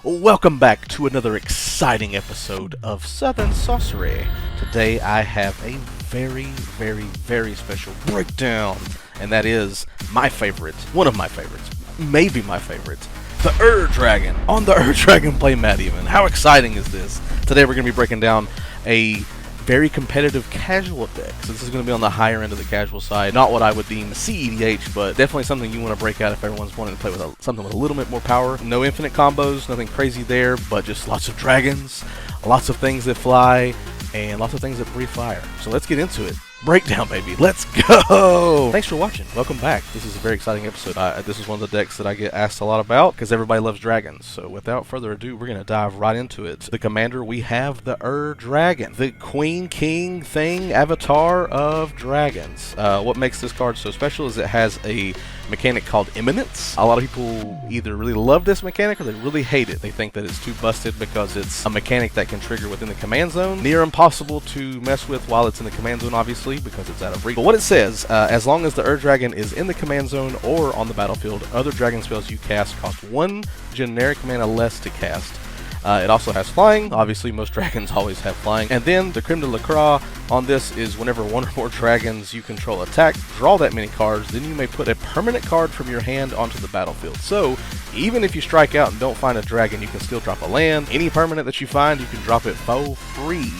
Welcome back to another exciting episode of Southern Sorcery. Today I have a very special breakdown, and that is my favorite, one of my favorites, maybe my favorite, the Dragon on the Dragon playmat even. How exciting is this? Today we're going to be breaking down a very competitive casual deck. So this is going to be on the higher end of the casual side. Not what I would deem CEDH, but definitely something you want to break out if everyone's wanting to play with something with a little bit more power. No infinite combos, nothing crazy there, but just lots of dragons, lots of things that fly, and lots of things that breathe fire. So let's get into it. Breakdown, baby. Let's go! Thanks for watching. Welcome back. This is a very exciting episode. This is one of the decks that I get asked a lot about because everybody loves dragons. So without further ado, we're going to dive right into it. The commander, we have the Dragon, the Queen King thing avatar of dragons. What makes this card so special is it has a mechanic called Imminence. A lot of people either really love this mechanic or they really hate it. They think that it's too busted because it's a mechanic that can trigger within the command zone. Near impossible to mess with while it's in the command zone, obviously, because it's out of reach. But what it says, as long as the Dragon is in the command zone or on the battlefield, other dragon spells you cast cost 1 generic mana less to cast. It also has flying. Obviously, most dragons always have flying. And then the creme de la croix on this is whenever one or more dragons you control attack, draw that many cards, then you may put a permanent card from your hand onto the battlefield. So, even if you strike out and don't find a dragon, you can still drop a land. Any permanent that you find, you can drop it for free.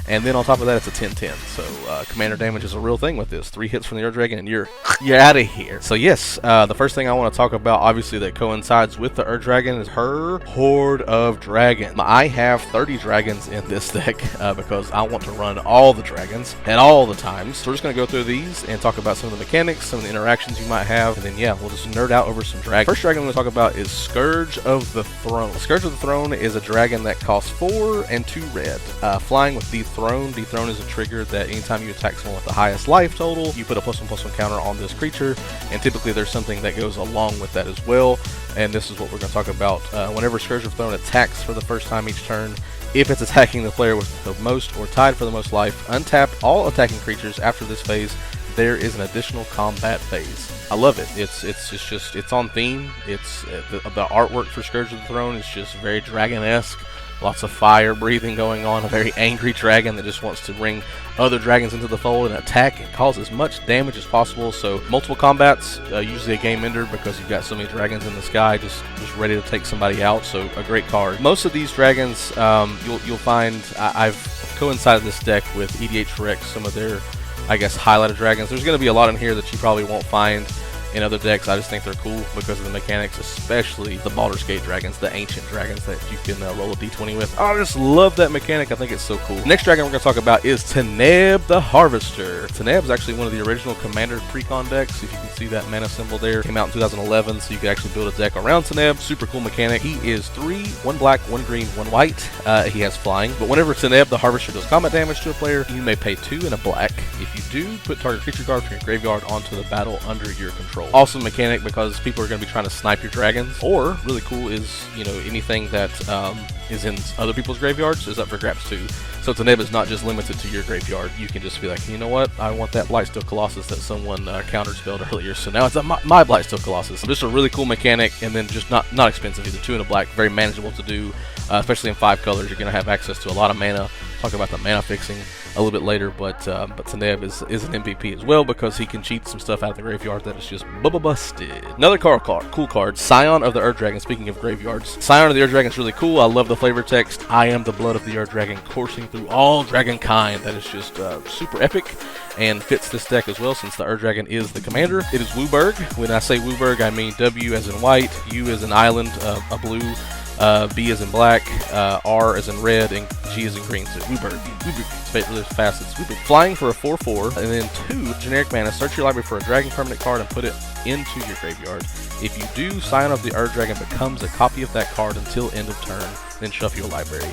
And then on top of that, it's a 10-10. So commander damage is a real thing with this. 3 hits from the Dragon and you're out of here. So yes, the first thing I want to talk about, obviously that coincides with the Dragon, is her horde of dragons. I have 30 dragons in this deck because I want to run all the dragons at all the times. So we're just going to go through these and talk about some of the mechanics, some of the interactions you might have, and then yeah, we'll just nerd out over some dragons. First dragon I'm going to talk about is Scourge of the Throne. Scourge of the Throne is a dragon that costs 4 and 2 red, flying with Dethrone. Dethrone is a trigger that anytime you attack someone with the highest life total, you put a +1/+1 counter on this creature, and typically there's something that goes along with that as well, and this is what we're going to talk about. Whenever Scourge of the Throne attacks for the first time each turn, if it's attacking the player with the most or tied for the most life, untap all attacking creatures after this phase. There is an additional combat phase. I love it. It's on theme. It's the artwork for Scourge of the Throne is just very dragon-esque. Lots of fire breathing going on, a very angry dragon that just wants to bring other dragons into the fold and attack and cause as much damage as possible. So multiple combats, usually a game ender because you've got so many dragons in the sky just ready to take somebody out. So a great card. Most of these dragons, you'll find, I've coincided this deck with EDH Rex, some of their, I guess, highlighted dragons. There's going to be a lot in here that you probably won't find in other decks. I just think they're cool because of the mechanics, especially the Baldur's Gate dragons, the ancient dragons that you can roll a d20 with. I just love that mechanic. I think it's so cool. Next dragon we're going to talk about is Taneb the Harvester. Taneb is actually one of the original Commander Precon decks. If you can see that mana symbol there, came out in 2011, so you can actually build a deck around Taneb. Super cool mechanic. He is 3, 1 black, 1 green, 1 white. He has flying, but whenever Taneb the Harvester does combat damage to a player, you may pay 2 and a black. If you do, put target creature card from your graveyard onto the battle under your control. Awesome mechanic because people are going to be trying to snipe your dragons. Or really cool is, you know, anything that is in other people's graveyards is up for grabs too. So Taneb is not just limited to your graveyard. You can just be like, you know what, I want that Blightsteel Colossus that someone counterspelled earlier, so now it's my Blightsteel Colossus. Just a really cool mechanic, and then just not expensive either. 2 and a black, very manageable to do, especially in 5 colors. You're going to have access to a lot of mana. Talk about the mana fixing a little bit later, but Taneb is an MVP as well because he can cheat some stuff out of the graveyard that is just busted. Another cool card, Scion of the Dragon. Speaking of graveyards, Scion of the Dragon is really cool. I love the flavor text. I am the blood of the Dragon coursing through all dragonkind. That is just super epic and fits this deck as well since the Dragon is the commander. It is Wooburg. When I say Wooburg, I mean W as in white, U as in island, a blue, B as in black, R as in red, and G as in green. So Wooburg. It's really fast. It's Wooburg. Flying for a 4/4, and then 2 generic mana. Search your library for a dragon permanent card and put it into your graveyard. If you do, Scion of the Dragon becomes a copy of that card until end of turn, then shuffle your library.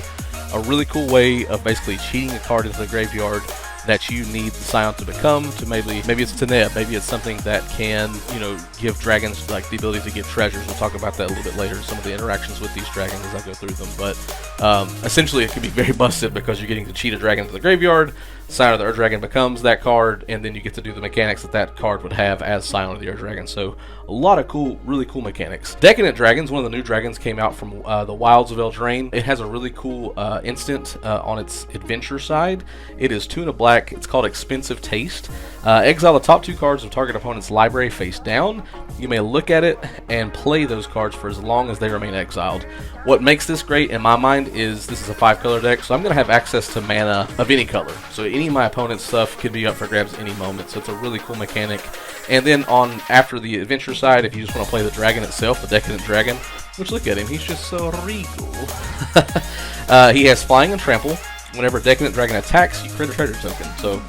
A really cool way of basically cheating a card into the graveyard that you need the Scion to become, to maybe it's Taneb, maybe it's something that can, you know, give dragons like the ability to give treasures. We'll talk about that a little bit later, some of the interactions with these dragons as I go through them, but Essentially, it can be very busted because you're getting to cheat a dragon to the graveyard. Scion of the Ur-Dragon becomes that card, and then you get to do the mechanics that that card would have as Scion of the Ur-Dragon. So a lot of cool, really cool mechanics. Decadent Dragons, one of the new dragons, came out from the Wilds of Eldraine. It has a really cool instant on its adventure side. It is 2 and a black. It's called Expensive Taste. Exile the top 2 cards of target opponent's library face down. You may look at it and play those cards for as long as they remain exiled. What makes this great in my mind is this is a 5-color deck, so I'm going to have access to mana of any color. So any of my opponent's stuff could be up for grabs any moment, so it's a really cool mechanic. And then after the adventure side, if you just want to play the dragon itself, the Decadent Dragon, which look at him, he's just so regal. He has Flying and Trample. Whenever a Decadent Dragon attacks, you create a treasure token. So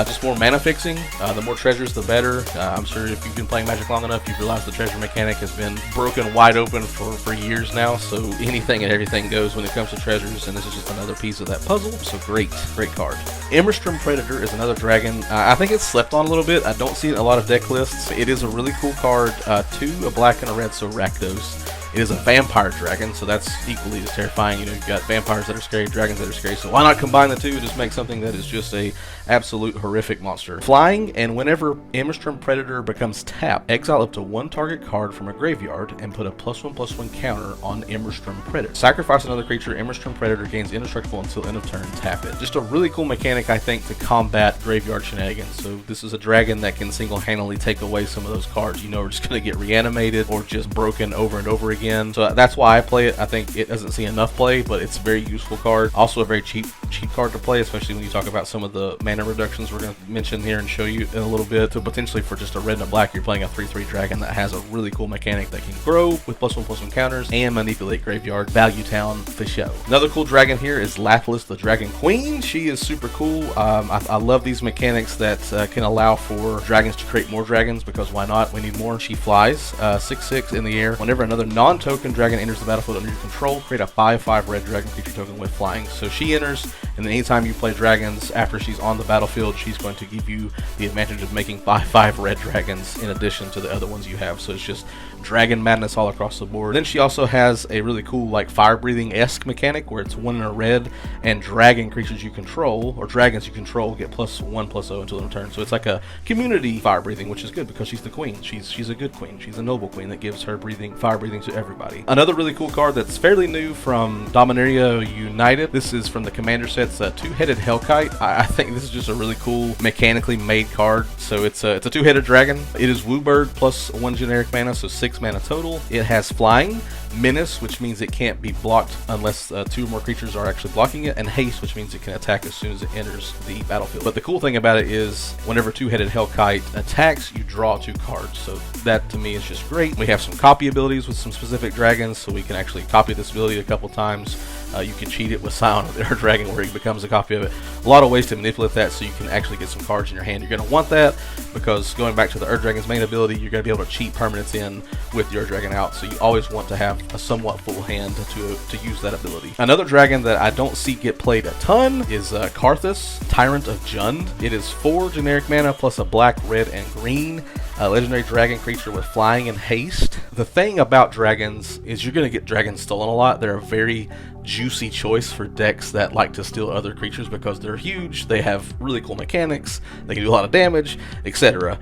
just more mana fixing. The more treasures, the better. I'm sure if you've been playing Magic long enough, you've realized the treasure mechanic has been broken wide open for years now. So anything and everything goes when it comes to treasures, and this is just another piece of that puzzle. So great card. Immerstrom Predator is another dragon. I think it's slept on a little bit. I don't see it in a lot of deck lists. It is a really cool card. 2, a black and a red, so Rakdos. It is a vampire dragon, so that's equally as terrifying. You know, you've got vampires that are scary, dragons that are scary, so why not combine the two and just make something that is just a absolute horrific monster. Flying, and whenever Immerstrom Predator becomes tapped, exile up to 1 target card from a graveyard and put a +1/+1 counter on Immerstrom Predator. Sacrifice another creature, Immerstrom Predator gains indestructible until end of turn, tap it. Just a really cool mechanic, I think, to combat graveyard shenanigans. So this is a dragon that can single-handedly take away some of those cards you know are just going to get reanimated or just broken over and over again. So that's why I play it. I think it doesn't see enough play, but it's a very useful card. Also a very cheap card to play, especially when you talk about some of the mana reductions we're going to mention here and show you in a little bit. So potentially for just a red and a black, you're playing a 3/3 dragon that has a really cool mechanic that can grow with +1/+1 counters and manipulate graveyard. Value town for show. Another cool dragon here is Lathlis, the Dragon Queen. She is super cool. I love these mechanics that can allow for dragons to create more dragons, because why not? We need more. She flies 6/6 in the air. Whenever another non-token dragon enters the battlefield under your control, create a 5/5 red dragon creature token with flying. So she enters, and then anytime you play dragons after she's on the battlefield, she's going to give you the advantage of making 5/5 red dragons in addition to the other ones you have. So it's just dragon madness all across the board. Then she also has a really cool like fire breathing-esque mechanic where it's 1 and a red, and dragon creatures you control or dragons you control get +1/+0 until end of turn. So it's like a community fire breathing, which is good because she's the queen. She's a good queen. She's a noble queen that gives her fire breathing to everybody. Another really cool card that's fairly new from Dominaria United. This is from the commander set's 2-headed Hellkite. I think this is just a really cool mechanically made card. So it's a 2-headed dragon. It is Woobird +1 generic mana, so 6 mana total. It has flying, menace, which means it can't be blocked unless 2 or more creatures are actually blocking it, and haste, which means it can attack as soon as it enters the battlefield. But the cool thing about it is whenever 2-headed Hellkite attacks, you draw 2 cards. So that to me is just great. We have some copy abilities with some specific dragons, so we can actually copy this ability a couple times. You can cheat it with Scion of the Ur-Dragon where he becomes a copy of it. A lot of ways to manipulate that so you can actually get some cards in your hand. You're going to want that because going back to the Ur-Dragon's main ability, you're going to be able to cheat permanents in with the Ur-Dragon out. So you always want to have a somewhat full hand to use that ability. Another dragon that I don't see get played a ton is Karthus, Tyrant of Jund. It is 4 generic mana plus a black, red, and green. A legendary dragon creature with flying and haste. The thing about dragons is you're going to get dragons stolen a lot. They're a very juicy choice for decks that like to steal other creatures because they're huge, they have really cool mechanics, they can do a lot of damage, etc.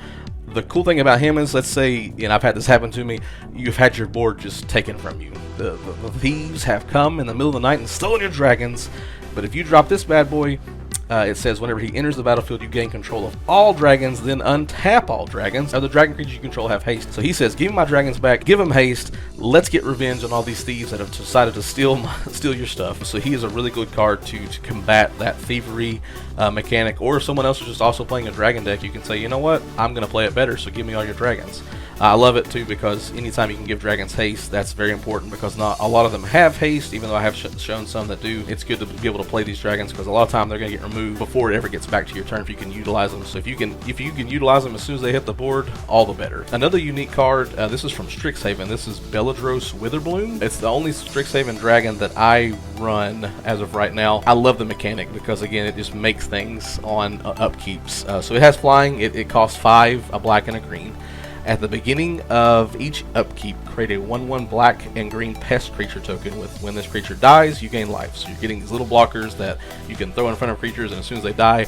The cool thing about him is, let's say, and I've had this happen to me, you've had your board just taken from you. The thieves have come in the middle of the night and stolen your dragons, but if you drop this bad boy, it says whenever he enters the battlefield, you gain control of all dragons, then untap all dragons. Other dragon creatures you control have haste. So he says, give me my dragons back, give them haste, let's get revenge on all these thieves that have decided to steal your stuff. So he is a really good card to combat that thievery mechanic. Or if someone else is just also playing a dragon deck, you can say, you know what, I'm going to play it better, so give me all your dragons. I love it too because anytime you can give dragons haste, that's very important because not a lot of them have haste, even though I have shown some that do. It's good to be able to play these dragons because a lot of time they're going to get removed before it ever gets back to your turn if you can utilize them. So if you can utilize them as soon as they hit the board, all the better. Another unique card, this is from Strixhaven. This is Beladros Witherbloom. It's the only Strixhaven dragon that I run as of right now. I love the mechanic because again, it just makes things on upkeeps. So it has flying. It costs 5, a black and a green. At the beginning of each upkeep, create a 1/1 black and green pest creature token with when this creature dies, you gain life. So you're getting these little blockers that you can throw in front of creatures, and as soon as they die,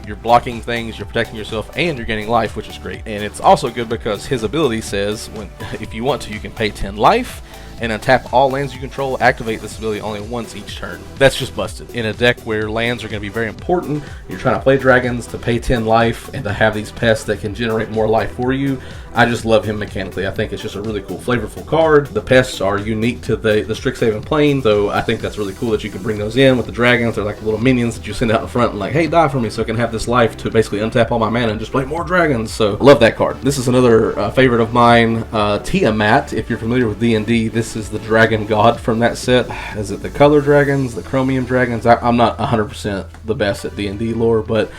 you're blocking things, you're protecting yourself, and you're gaining life, which is great. And it's also good because his ability says, if you want to, you can pay 10 life, and untap all lands you control. Activate this ability only once each turn. That's just busted. In a deck where lands are going to be very important, you're trying to play dragons to pay 10 life and to have these pests that can generate more life for you. I just love him mechanically. I think it's just a really cool, flavorful card. The pests are unique to the Strixhaven plane, so I think that's really cool that you can bring those in with the dragons. They're like little minions that you send out in front and like, hey, die for me so I can have this life to basically untap all my mana and just play more dragons. So I love that card. This is another favorite of mine, Tiamat. If you're familiar with D&D, this is the dragon god from that set. Is it the color dragons, the chromium dragons? I'm not 100% the best at D&D lore, but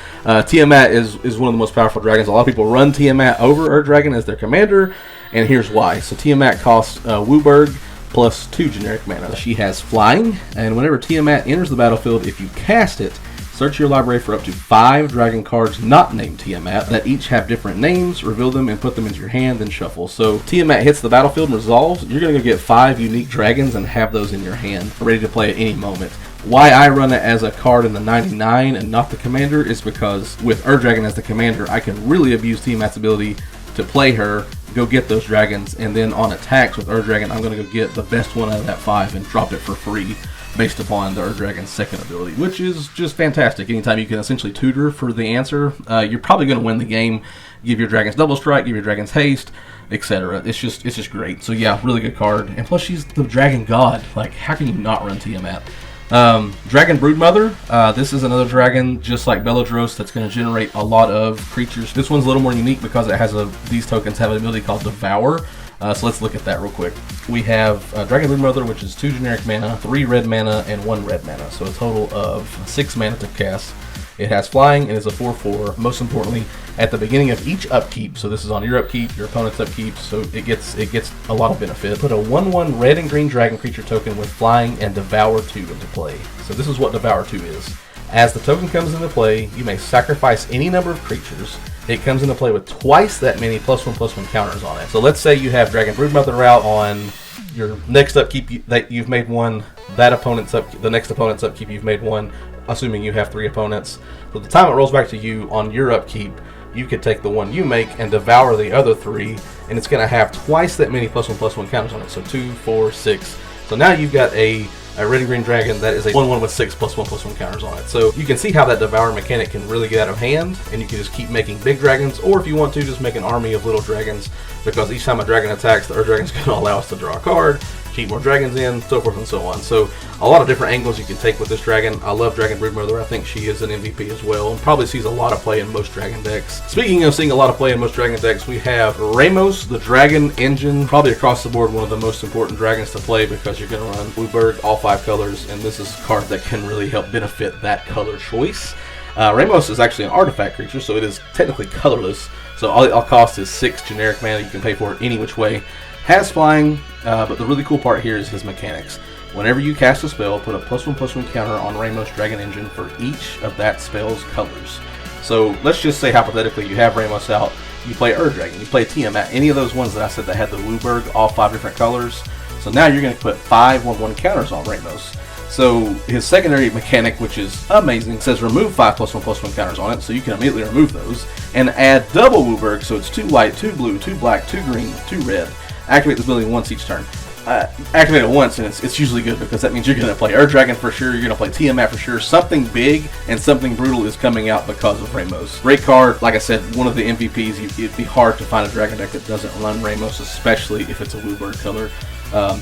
Tiamat is one of the most powerful dragons. A lot of people run Tiamat over Ur Dragon as their commander, and here's why. So Tiamat costs Wooburg plus 2 generic mana. She has flying, and whenever Tiamat enters the battlefield, if you cast it, search your library for up to 5 dragon cards not named Tiamat that each have different names, reveal them, and put them into your hand, then shuffle. So Tiamat hits the battlefield and resolves, you're going to go get 5 unique dragons and have those in your hand, ready to play at any moment. Why I run it as a card in the 99 and not the commander is because with Ur Dragon as the commander, I can really abuse Tiamat's ability to play her, go get those dragons, and then on attacks with Ur Dragon, I'm going to go get the best one out of that 5 and drop it for free based upon the Ur Dragon's second ability, which is just fantastic. Anytime you can essentially tutor for the answer, you're probably going to win the game. Give your dragons double strike, give your dragons haste, etc. It's just great. So yeah, really good card. And plus she's the dragon god. Like, how can you not run Tiamat? Dragon Broodmother, this is another dragon just like Beledros that's going to generate a lot of creatures. This one's a little more unique because it has these tokens have an ability called Devour. So let's look at that real quick. We have Dragon Broodmother, which is 2 generic mana, 3 red mana, and 1 red mana. So a total of 6 mana to cast. It has flying and is a 4/4. Most importantly, at the beginning of each upkeep, so this is on your upkeep, your opponent's upkeep, so it gets a lot of benefit. Put a 1/1 red and green dragon creature token with flying and Devour 2 into play. So this is what Devour 2 is. As the token comes into play, you may sacrifice any number of creatures. It comes into play with twice that many +1/+1 counters on it. So let's say you have Dragon Broodmother out on your next upkeep that you've made one. That opponent's upkeep, the next opponent's upkeep, you've made one. Assuming you have 3 opponents. So the time it rolls back to you on your upkeep, you could take the one you make and devour the other 3, and it's going to have twice that many +1/+1 counters on it. So 2, 4, 6. So now you've got a red and green dragon that is a 1/1 with 6 +1/+1 counters on it. So you can see how that devour mechanic can really get out of hand, and you can just keep making big dragons, or if you want to, just make an army of little dragons, because each time a dragon attacks, the Ur Dragon's going to allow us to draw a card, keep more dragons in, so forth and so on. So a lot of different angles you can take with this dragon. I love Dragon Broodmother. I think she is an MVP as well, and probably sees a lot of play in most dragon decks. Speaking of seeing a lot of play in most dragon decks, we have Ramos, the Dragon Engine. Probably across the board one of the most important dragons to play because you're going to run Bluebird, all 5 colors, and this is a card that can really help benefit that color choice. Ramos is actually an artifact creature, so it is technically colorless. So all it costs is 6 generic mana. You can pay for it any which way. Has flying, but the really cool part here is his mechanics. Whenever you cast a spell, put a +1/+1 counter on Ramos Dragon Engine for each of that spell's colors. So let's just say hypothetically you have Ramos out, you play Ur Dragon, you play Tiamat, any of those ones that I said that had the Wooburg, all 5 different colors. So now you're going to put 5 1/1 counters on Ramos. So his secondary mechanic, which is amazing, says remove 5 +1/+1 counters on it, so you can immediately remove those, and add double Wooburg, so it's 2 white, 2 blue, 2 black, 2 green, 2 red. Activate this ability once each turn. Activate it once, and it's usually good because that means you're going to play Ur Dragon for sure, you're going to play Tiamat for sure. Something big and something brutal is coming out because of Ramos. Great card, like I said, one of the MVPs. It'd be hard to find a dragon deck that doesn't run Ramos, especially if it's a Wooburg color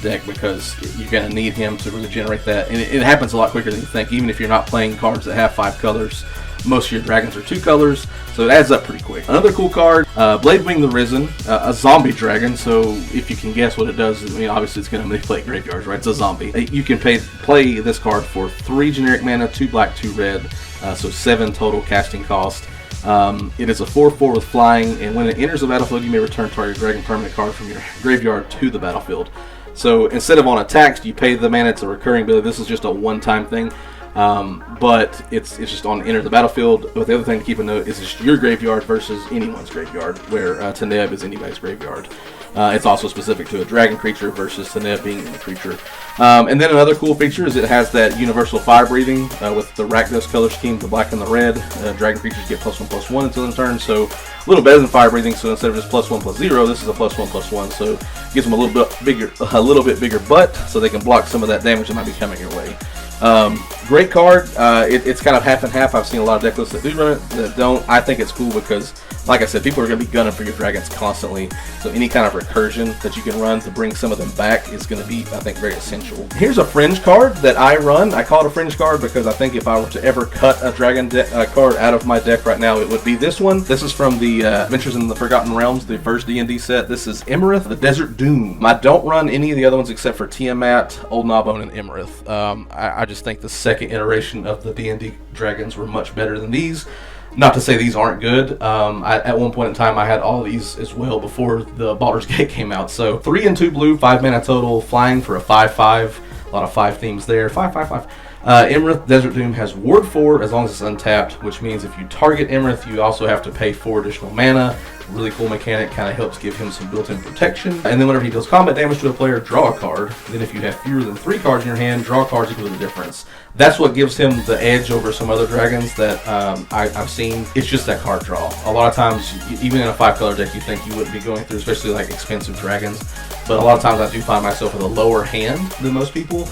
deck, because you're going to need him to really generate that. And it happens a lot quicker than you think, even if you're not playing cards that have 5 colors. Most of your dragons are 2 colors, so it adds up pretty quick. Another cool card, Bladewing the Risen, a zombie dragon. So if you can guess what it does, I mean, obviously it's going to manipulate graveyards, right? It's a zombie. You can play this card for 3 generic mana, 2 black, 2 red, so 7 total casting cost. It is a 4/4 with flying, and when it enters the battlefield, you may return target dragon permanent card from your graveyard to the battlefield. So instead of on attacks, you pay the mana. It's a recurring ability. This is just a one-time thing. but it's just on enter the battlefield. But the other thing to keep a note is it's your graveyard versus anyone's graveyard, where Teneb is anybody's graveyard. It's also specific to a dragon creature versus Teneb being a creature. And then another cool feature is it has that universal fire breathing with the Rakdos color scheme, the black and the red. Dragon creatures get +1/+1 until end turn, so a little better than fire breathing. So instead of just +1/+0, this is a +1/+1. So it gives them a little bit bigger butt, so they can block some of that damage that might be coming your way. Great card. It's kind of half and half. I've seen a lot of deck lists that do run it, that don't. I think it's cool because, like I said, people are going to be gunning for your dragons constantly. So any kind of recursion that you can run to bring some of them back is going to be, I think, very essential. Here's a fringe card that I run. I call it a fringe card because I think if I were to ever cut a dragon card out of my deck right now, it would be this one. This is from the Adventures in the Forgotten Realms, the first D&D set. This is Emerith, the Desert Doom. I don't run any of the other ones except for Tiamat, Old Gnawbone, and Emerith. I just think the second iteration of the D&D dragons were much better than these. Not to say these aren't good. At one point in time, I had all these as well before the Baldur's Gate came out. So 3 and 2 blue, 5 mana total, flying for a 5/5. A lot of 5 themes there. 5/5/5. Emerith Desert Doom has Ward 4 as long as it's untapped, which means if you target Emerith, you also have to pay 4 additional mana. Really cool mechanic, kind of helps give him some built-in protection. And then whenever he deals combat damage to a player, draw a card. Then if you have fewer than 3 cards in your hand, draw cards equal to the difference. That's what gives him the edge over some other dragons that I've seen. It's just that card draw. A lot of times, even in a 5-color deck, you think you wouldn't be going through, especially like expensive dragons. But a lot of times I do find myself with a lower hand than most people.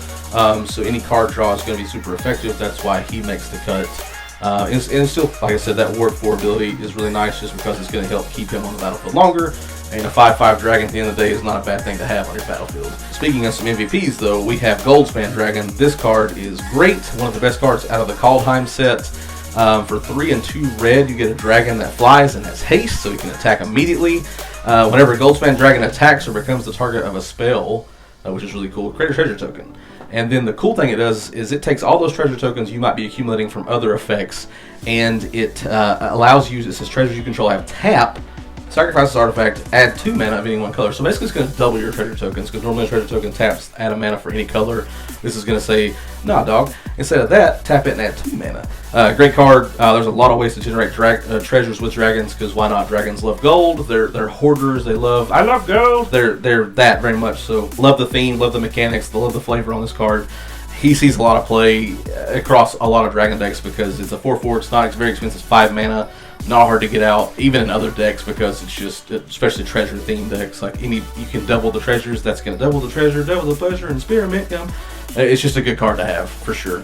So any card draw is going to be super effective. That's why he makes the cut. And it's still, like I said, that Ward 4 ability is really nice just because it's going to help keep him on the battlefield longer. And a 5/5 dragon at the end of the day is not a bad thing to have on your battlefield. Speaking of some MVPs though, we have Goldspan Dragon. This card is great. One of the best cards out of the Kaldheim set. For 3 and 2 red, you get a dragon that flies and has haste, so you can attack immediately. Whenever a Goldspan Dragon attacks or becomes the target of a spell, which is really cool, create a treasure token. And then the cool thing it does is it takes all those treasure tokens you might be accumulating from other effects, and it allows you, it says treasures you control have tap, sacrifice this artifact, add 2 mana of any one color. So basically it's going to double your treasure tokens, because normally a treasure token taps, add a mana for any color. This is going to say, nah dog, instead of that, tap it and add 2 mana. Great card. There's a lot of ways to generate treasures with dragons, because why not? Dragons love gold, they're hoarders, they love, I love gold! They're that very much, so love the theme, love the mechanics, love the flavor on this card. He sees a lot of play across a lot of dragon decks because it's a 4/4, it's not very expensive, 5 mana. Not hard to get out, even in other decks, because it's just, especially treasure themed decks, like you can double the treasures, that's going to double the treasure, double the pleasure, and spearmint come. It's just a good card to have, for sure.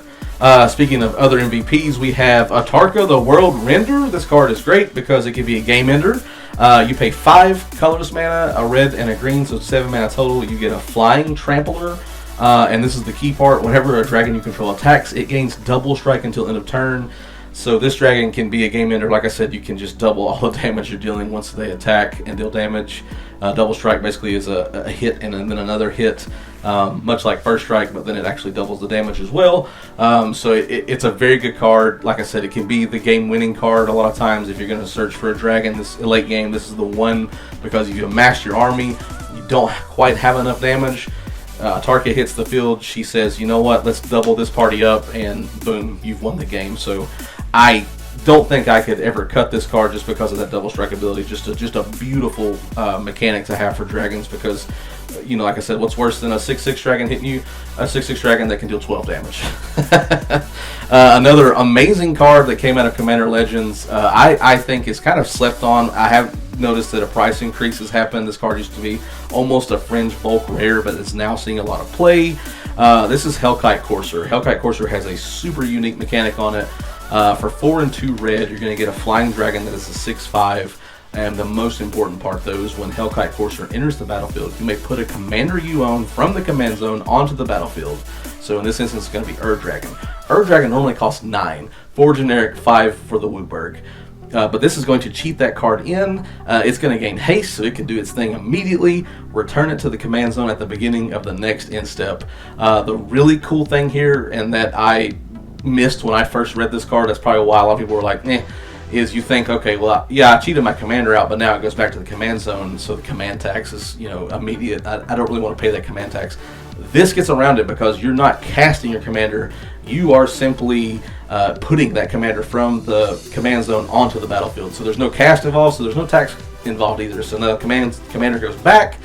Speaking of other MVPs, we have Atarka, the World Render. This card is great because it can be a game ender. You pay 5 colorless mana, a red and a green, so 7 mana total. You get a Flying Trampler. And this is the key part. Whenever a dragon you control attacks, it gains double strike until end of turn. So this dragon can be a game ender. Like I said, you can just double all the damage you're dealing once they attack and deal damage. Double strike basically is a hit and then another hit, much like first strike, but then it actually doubles the damage as well. So it's a very good card. Like I said, it can be the game-winning card a lot of times if you're going to search for a dragon. This late game, this is the one, because if you amass your army, you don't quite have enough damage. Tarka hits the field, she says, you know what, let's double this party up, and boom, you've won the game. So I don't think I could ever cut this card just because of that double strike ability. Just a beautiful mechanic to have for dragons, because, you know, like I said, what's worse than a 6/6 dragon hitting you? A 6/6 dragon that can deal 12 damage. Another amazing card that came out of Commander Legends, I think is kind of slept on. I have noticed that a price increase has happened. This card used to be almost a fringe bulk rare, but it's now seeing a lot of play. This is Hellkite Courser. Hellkite Courser has a super unique mechanic on it. For 4 and 2 red, you're going to get a flying dragon that is a 6/5. And the most important part, though, is when Hellkite Courser enters the battlefield, you may put a commander you own from the command zone onto the battlefield. So in this instance, it's going to be Dragon. Dragon normally costs 9, 4 generic, 5 for the Wooburg. But this is going to cheat that card in. It's going to gain haste, so it can do its thing immediately. Return it to the command zone at the beginning of the next end step. The really cool thing here, and that I missed when I first read this card, that's probably why a lot of people were like, eh, is you think, okay, well, yeah, I cheated my commander out, but now it goes back to the command zone, so the command tax is, you know, immediate. I don't really want to pay that command tax. This gets around it because you're not casting your commander, you are simply putting that commander from the command zone onto the battlefield. So there's no cast involved, so there's no tax involved either. So the commander goes back,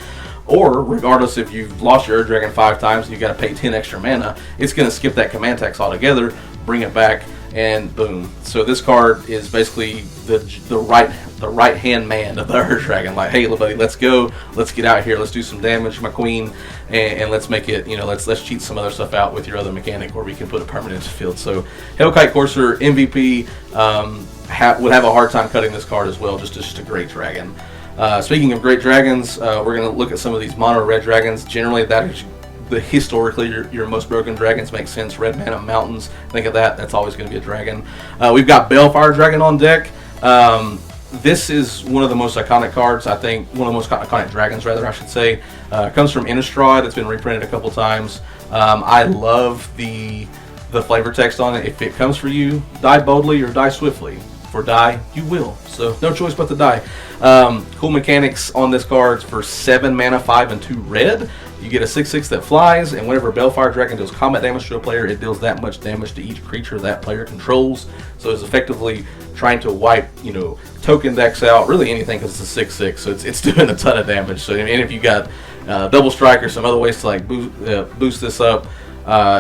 or regardless if you've lost your Ur Dragon 5 times and you've got to pay 10 extra mana, it's going to skip that command tax altogether, bring it back, and boom. So this card is basically the right hand man of the Ur Dragon. Like, hey, little buddy, let's go, let's get out here, let's do some damage, my queen, and let's make it. Let's cheat some other stuff out with your other mechanic, or we can put a permanent into the field. So Hellkite Courser MVP would have a hard time cutting this card as well. Just a great dragon. Speaking of great dragons, we're going to look at some of these mono red dragons. Generally, that is historically your most broken dragons. Make sense. Red mana mountains. Think of that. That's always going to be a dragon. We've got Balefire Dragon on deck. This is one of the most iconic cards. I think one of the most iconic dragons, rather, I should say. Comes from Innistrad. It's been reprinted a couple times. I love the flavor text on it. If it comes for you, die boldly or die swiftly. For die, you will. So no choice but to die. Cool mechanics on this card. For 7 mana, 5 and 2 red, you get a 6/6 that flies, and whenever Balefire Dragon deals combat damage to a player, it deals that much damage to each creature that player controls. So it's effectively trying to wipe, token decks out, really anything, because it's a 6/6, so it's doing a ton of damage. So, and if you got double strike or some other ways to like boost this up,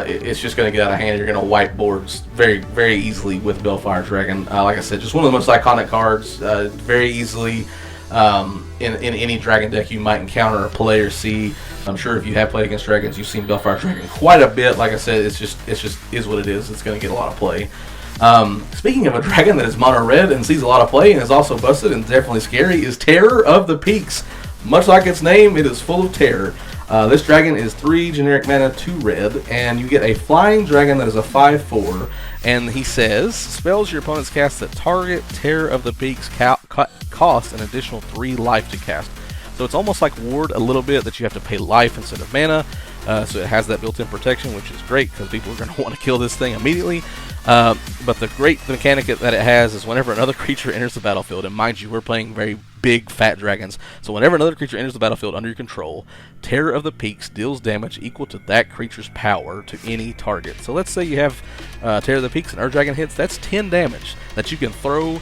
it's just going to get out of hand. You're going to wipe boards very, very easily with Balefire Dragon. Like I said, just one of the most iconic cards. Very easily in any dragon deck you might encounter or play or see. I'm sure if you have played against dragons, you've seen Balefire Dragon quite a bit. Like I said, it's just is what it is. It's going to get a lot of play. Speaking of a dragon that is mono red and sees a lot of play and is also busted and definitely scary, is Terror of the Peaks. Much like its name, it is full of terror. This dragon is 3 generic mana, 2 red, and you get a flying dragon that is a 5/4. And he says, spells your opponent's cast that target Terror of the Peaks cost an additional 3 life to cast. So it's almost like Ward a little bit, that you have to pay life instead of mana. So it has that built-in protection, which is great because people are going to want to kill this thing immediately. But the great mechanic that it has is whenever another creature enters the battlefield, and mind you, we're playing very big, fat dragons. So whenever another creature enters the battlefield under your control, Terror of the Peaks deals damage equal to that creature's power to any target. So let's say you have Terror of the Peaks and Ur Dragon hits, that's 10 damage that you can throw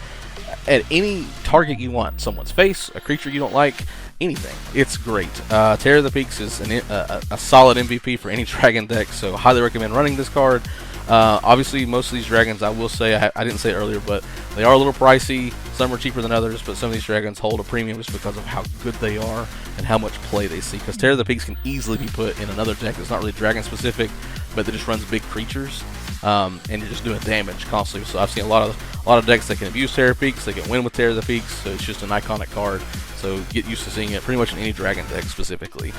at any target you want. Someone's face, a creature you don't like, anything. It's great. Terror of the Peaks is a solid MVP for any dragon deck, so highly recommend running this card. Obviously, most of these dragons, I will say, I didn't say it earlier, but they are a little pricey. Some are cheaper than others, but some of these dragons hold a premium just because of how good they are and how much play they see. Because Terror of the Peaks can easily be put in another deck that's not really dragon specific, but that just runs big creatures, and you're just doing damage constantly. So I've seen a lot of decks that can abuse Terror of the Peaks. They can win with Terror of the Peaks, so it's just an iconic card. So get used to seeing it pretty much in any dragon deck specifically.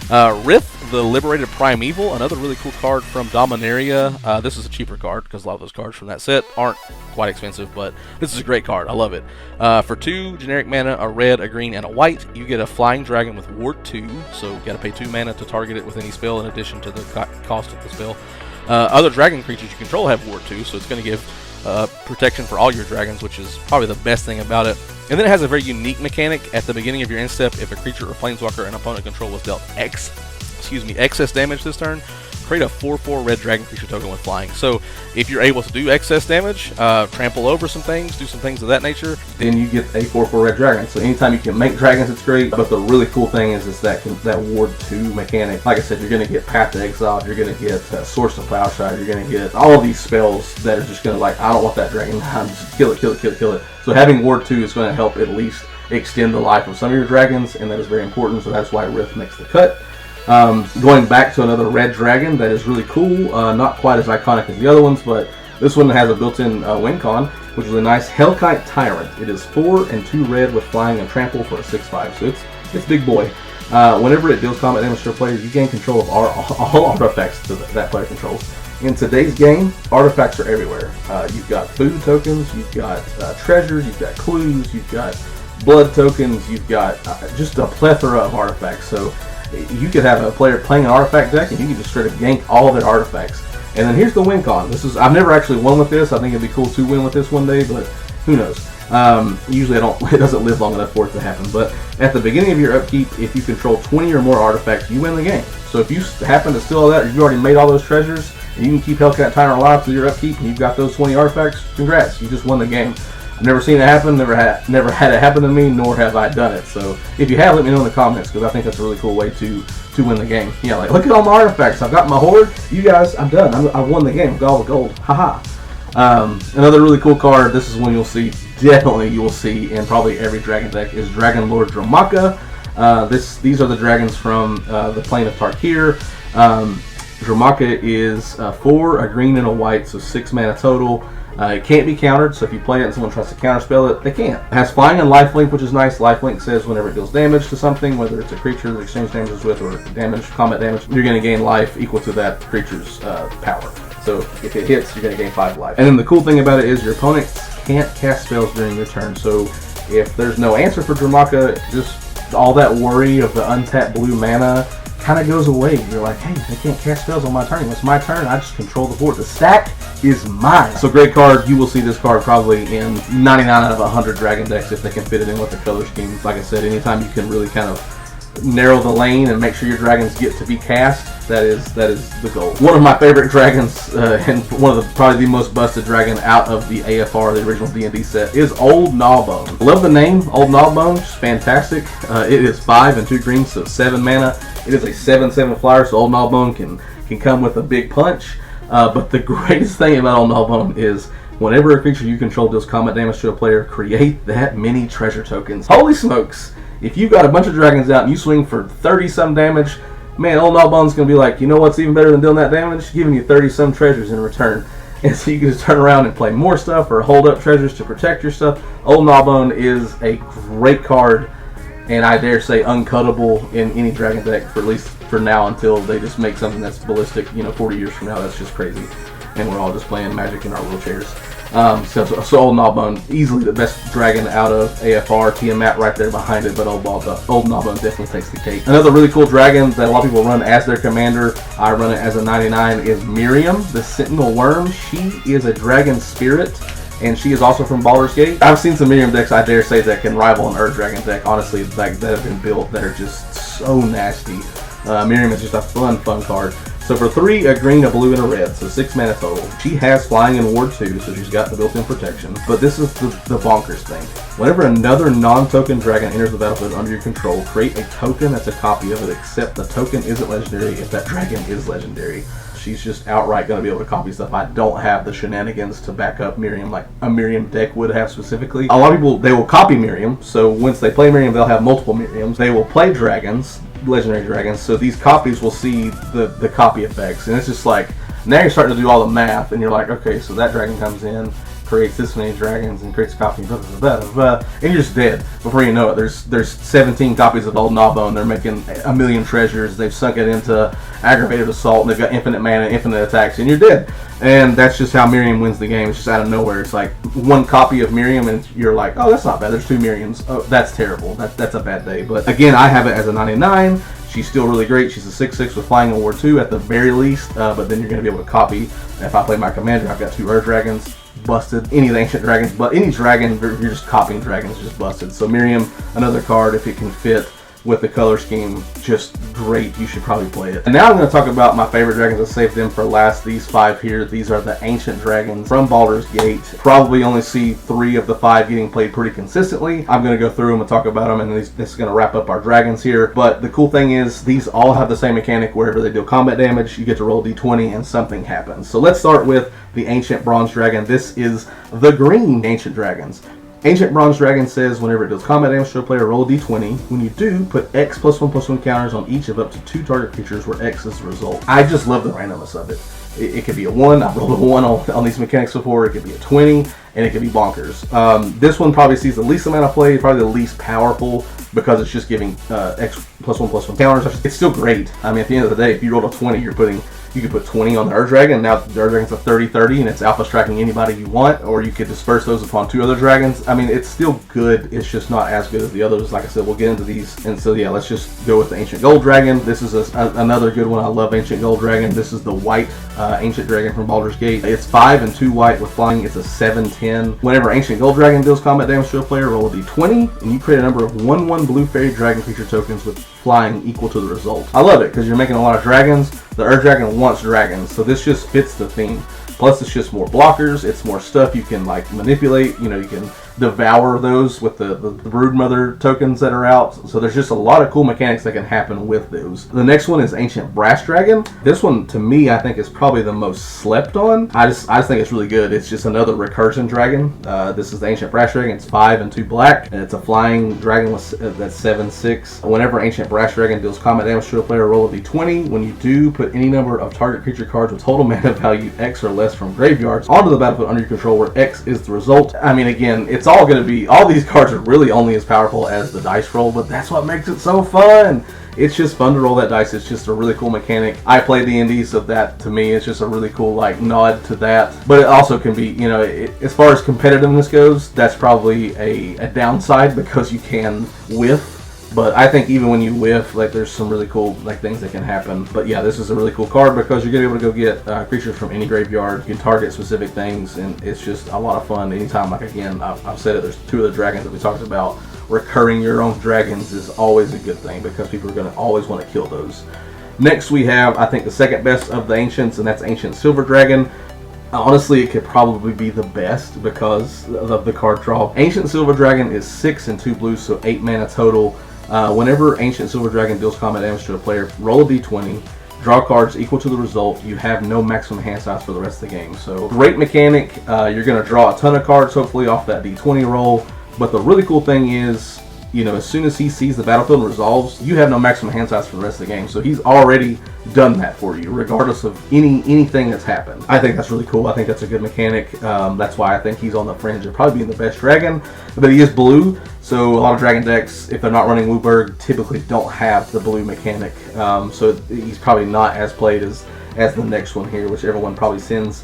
Rith, the Liberated Primeval, another really cool card from Dominaria. This is a cheaper card because a lot of those cards from that set aren't quite expensive, but this is a great card. I love it. For 2 generic mana, a red, a green, and a white, you get a flying dragon with Ward 2, so you got to pay 2 mana to target it with any spell in addition to the cost of the spell. Other dragon creatures you control have Ward 2, so it's going to give protection for all your dragons, which is probably the best thing about it. And then it has a very unique mechanic. At the beginning of your end step, if a creature or planeswalker an opponent control was dealt excess damage this turn, create a 4/4 red dragon creature token with flying. So if you're able to do excess damage, trample over some things, do some things of that nature, then you get a 4/4 red dragon. So anytime you can make dragons, it's great. But the really cool thing is that Ward 2 mechanic. Like I said, you're going to get Path to Exile, you're going to get Source of Plowshire, you're going to get all of these spells that are just going to, like, I don't want that dragon, I'm just kill it. So having Ward 2 is going to help at least extend the life of some of your dragons, and that is very important. So that's why Rith makes the cut. Going back to another red dragon that is really cool, not quite as iconic as the other ones, but this one has a built-in win con, which is a nice Hellkite Tyrant. It is 4 and 2 red with flying and trample for a 6/5, so it's big boy. Whenever it deals combat damage to a player, you gain control of all artifacts that player controls. In today's game, artifacts are everywhere. You've got food tokens, you've got treasures, you've got clues, you've got blood tokens, you've got just a plethora of artifacts. So you could have a player playing an artifact deck and you can just straight up yank all of their artifacts. And then here's the win con. I've never actually won with this. I think it'd be cool to win with this one day, but who knows. Usually it doesn't live long enough for it to happen. But at the beginning of your upkeep, if you control 20 or more artifacts, you win the game. So if you happen to steal all that, or you've already made all those treasures, and you can keep Hellcat Timer alive to your upkeep, and you've got those 20 artifacts. Congrats, you just won the game. I've never seen it happen, never had it happen to me, nor have I done it. So if you have, let me know in the comments, because I think that's a really cool way to win the game. Yeah, like, look at all my artifacts. I've got my horde. You guys, I'm done. I won the game. Got all the gold. Haha. Another really cool card. This is one you'll see, definitely you will see in probably every dragon deck, is Dragon Lord Dramaka. These are the dragons from the plane of Tarkir. Dramaka is 4, a green and a white, so 6 mana total. It can't be countered, so if you play it and someone tries to counterspell it, they can't. It has flying and lifelink, which is nice. Lifelink says whenever it deals damage to something, whether it's a creature that exchange damages with or combat damage, you're going to gain life equal to that creature's power. So if it hits, you're going to gain 5 life. And then the cool thing about it is your opponent can't cast spells during your turn. So if there's no answer for Dramaka, just all that worry of the untapped blue mana kind of goes away. You're like, hey, they can't cast spells on my turn. It's my turn. I just control the board. The stack is mine. So great card. You will see this card probably in 99 out of 100 dragon decks if they can fit it in with the color scheme. Like I said, anytime you can really kind of narrow the lane and make sure your dragons get to be cast, that is the goal. One of my favorite dragons, and one of the probably the most busted dragon out of the AFR, the original D&D set, is Old Gnawbone. Love the name, Old Gnawbone, just fantastic. It is 5 and 2 greens, so 7 mana. It is a 7/7 flyer, so Old Gnawbone can come with a big punch. But the greatest thing about Old Gnawbone is whenever a creature you control deals combat damage to a player, create that many treasure tokens. Holy smokes! If you've got a bunch of dragons out and you swing for 30-some damage, man, Old Gnawbone's going to be like, you know what's even better than dealing that damage? Giving you 30-some treasures in return. And so you can just turn around and play more stuff or hold up treasures to protect your stuff. Old Gnawbone is a great card, and I dare say uncuttable in any dragon deck, for at least for now, until they just make something that's ballistic, 40 years from now. That's just crazy. And we're all just playing Magic in our wheelchairs. So Old Gnawbone, easily the best dragon out of AFR. Tiamat right there behind it, but Old Gnawbone definitely takes the cake. Another really cool dragon that a lot of people run as their commander, I run it as a 99, is Miriam, the Sentinel Worm. She is a dragon spirit, and she is also from Baldur's Gate. I've seen some Miriam decks, I dare say, that can rival an Earth Dragon deck, honestly, like that have been built that are just so nasty. Miriam is just a fun card. So for 3, a green, a blue, and a red, so 6 mana total. She has flying in Ward 2, so she's got the built-in protection. But this is the bonkers thing. Whenever another non-token dragon enters the battlefield under your control, create a token that's a copy of it, except the token isn't legendary if that dragon is legendary. She's just outright going to be able to copy stuff. I don't have the shenanigans to back up Miriam like a Miriam deck would have specifically. A lot of people, they will copy Miriam, so once they play Miriam, they'll have multiple Miriams. They will play dragons, legendary dragons, so these copies will see the copy effects, and it's just like, now you're starting to do all the math, and you're like, okay, so that dragon comes in, creates this many dragons, and creates a copy, blah, blah, blah, blah, blah, and you're just dead before you know it. There's 17 copies of Old Gnawbone. They're making a million treasures. They've sunk it into aggravated assault, and they've got infinite mana, infinite attacks, and you're dead. And that's just how Miriam wins the game. It's just out of nowhere. It's like one copy of Miriam, and you're like, oh, that's not bad. There's 2 Miriams. Oh, that's terrible. That's a bad day. But again, I have it as a 99. She's still really great. She's a 6/6 with flying in Ward 2 at the very least. But then you're going to be able to copy. If I play my commander, I've got 2 Earth Dragons. Busted. Any of the ancient dragons, but any dragon, you're just copying dragons, just busted. So Miriam, another card, if it can fit with the color scheme, just great. You should probably play it. And now I'm going to talk about my favorite dragons. I saved them for last. These 5 here. These are the ancient dragons from Baldur's Gate. Probably only see 3 of the 5 getting played pretty consistently. I'm going to go through them and talk about them, and this is going to wrap up our dragons here. But the cool thing is, these all have the same mechanic. Wherever they deal combat damage, you get to roll d20 and something happens. So let's start with the ancient bronze dragon. This is the green ancient dragons. Ancient Bronze Dragon says whenever it does combat damage to a player, roll a d20. When you do, put X +1/+1 counters on each of up to 2 target creatures where X is the result. I just love the randomness of it. It could be a 1. I've rolled a 1 on these mechanics before. It could be a 20, and it could be bonkers. This one probably sees the least amount of play, probably the least powerful, because it's just giving X +1/+1 counters. It's still great. I mean, at the end of the day, if you roll a 20, you could put 20 on the Earth Dragon. Now the Earth Dragon's a 30/30, and it's alpha striking anybody you want, or you could disperse those upon 2 other dragons. I mean, it's still good. It's just not as good as the others. Like I said, we'll get into these. And so yeah, let's just go with the Ancient Gold Dragon. This is another good one. I love Ancient Gold Dragon. This is the white Ancient Dragon from Baldur's Gate. It's 5 and 2 white with flying. It's a 7/10. Whenever Ancient Gold Dragon deals combat damage to a player, roll a d20, and you create a number of 1/1 blue fairy dragon creature tokens with flying equal to the result. I love it because you're making a lot of dragons. The Ur Dragon wants dragons, so this just fits the theme. Plus, it's just more blockers. It's more stuff you can like manipulate. You know, you can devour those with the Broodmother tokens that are out. So there's just a lot of cool mechanics that can happen with those. The next one is Ancient Brass Dragon. This one, to me, I think is probably the most slept on. I just think it's really good. It's just another recursion dragon. This is the Ancient Brass Dragon. It's 5 and 2 black, and it's a flying dragon that's 7/6. Whenever Ancient Brass Dragon deals combat damage to a player, roll a d20. When you do, put any number of target creature cards with total mana value X or less from graveyards onto the battlefield under your control, where X is the result. I mean, again, it's all going to be, all these cards are really only as powerful as the dice roll, but that's what makes it so fun. It's just fun to roll that dice. It's just a really cool mechanic. I play D&D, so that to me is just a really cool like nod to that. But it also can be, you know, as far as competitiveness goes, that's probably a downside because you can whiff. But I think even when you whiff, like there's some really cool like things that can happen. But yeah, this is a really cool card because you're gonna be able to go get creatures from any graveyard. You can target specific things, and it's just a lot of fun. Anytime, like again, I've said it. There's 2 of the dragons that we talked about. Recurring your own dragons is always a good thing because people are gonna always want to kill those. Next, we have I think the second best of the ancients, and that's Ancient Silver Dragon. Honestly, it could probably be the best because of the card draw. Ancient Silver Dragon is 6 and 2 blue, so 8 mana total. Whenever Ancient Silver Dragon deals combat damage to a player, roll a d20, draw cards equal to the result. You have no maximum hand size for the rest of the game. So great mechanic. You're going to draw a ton of cards hopefully off that d20 roll. But the really cool thing is, you know, as soon as he sees the battlefield and resolves, you have no maximum hand size for the rest of the game. So he's already done that for you, regardless of anything that's happened. I think that's really cool. I think that's a good mechanic. That's why I think he's on the fringe of probably being the best dragon. But he is blue, so a lot of dragon decks, if they're not running Wooburg, typically don't have the blue mechanic. So he's probably not as played as the next one here, which everyone probably sends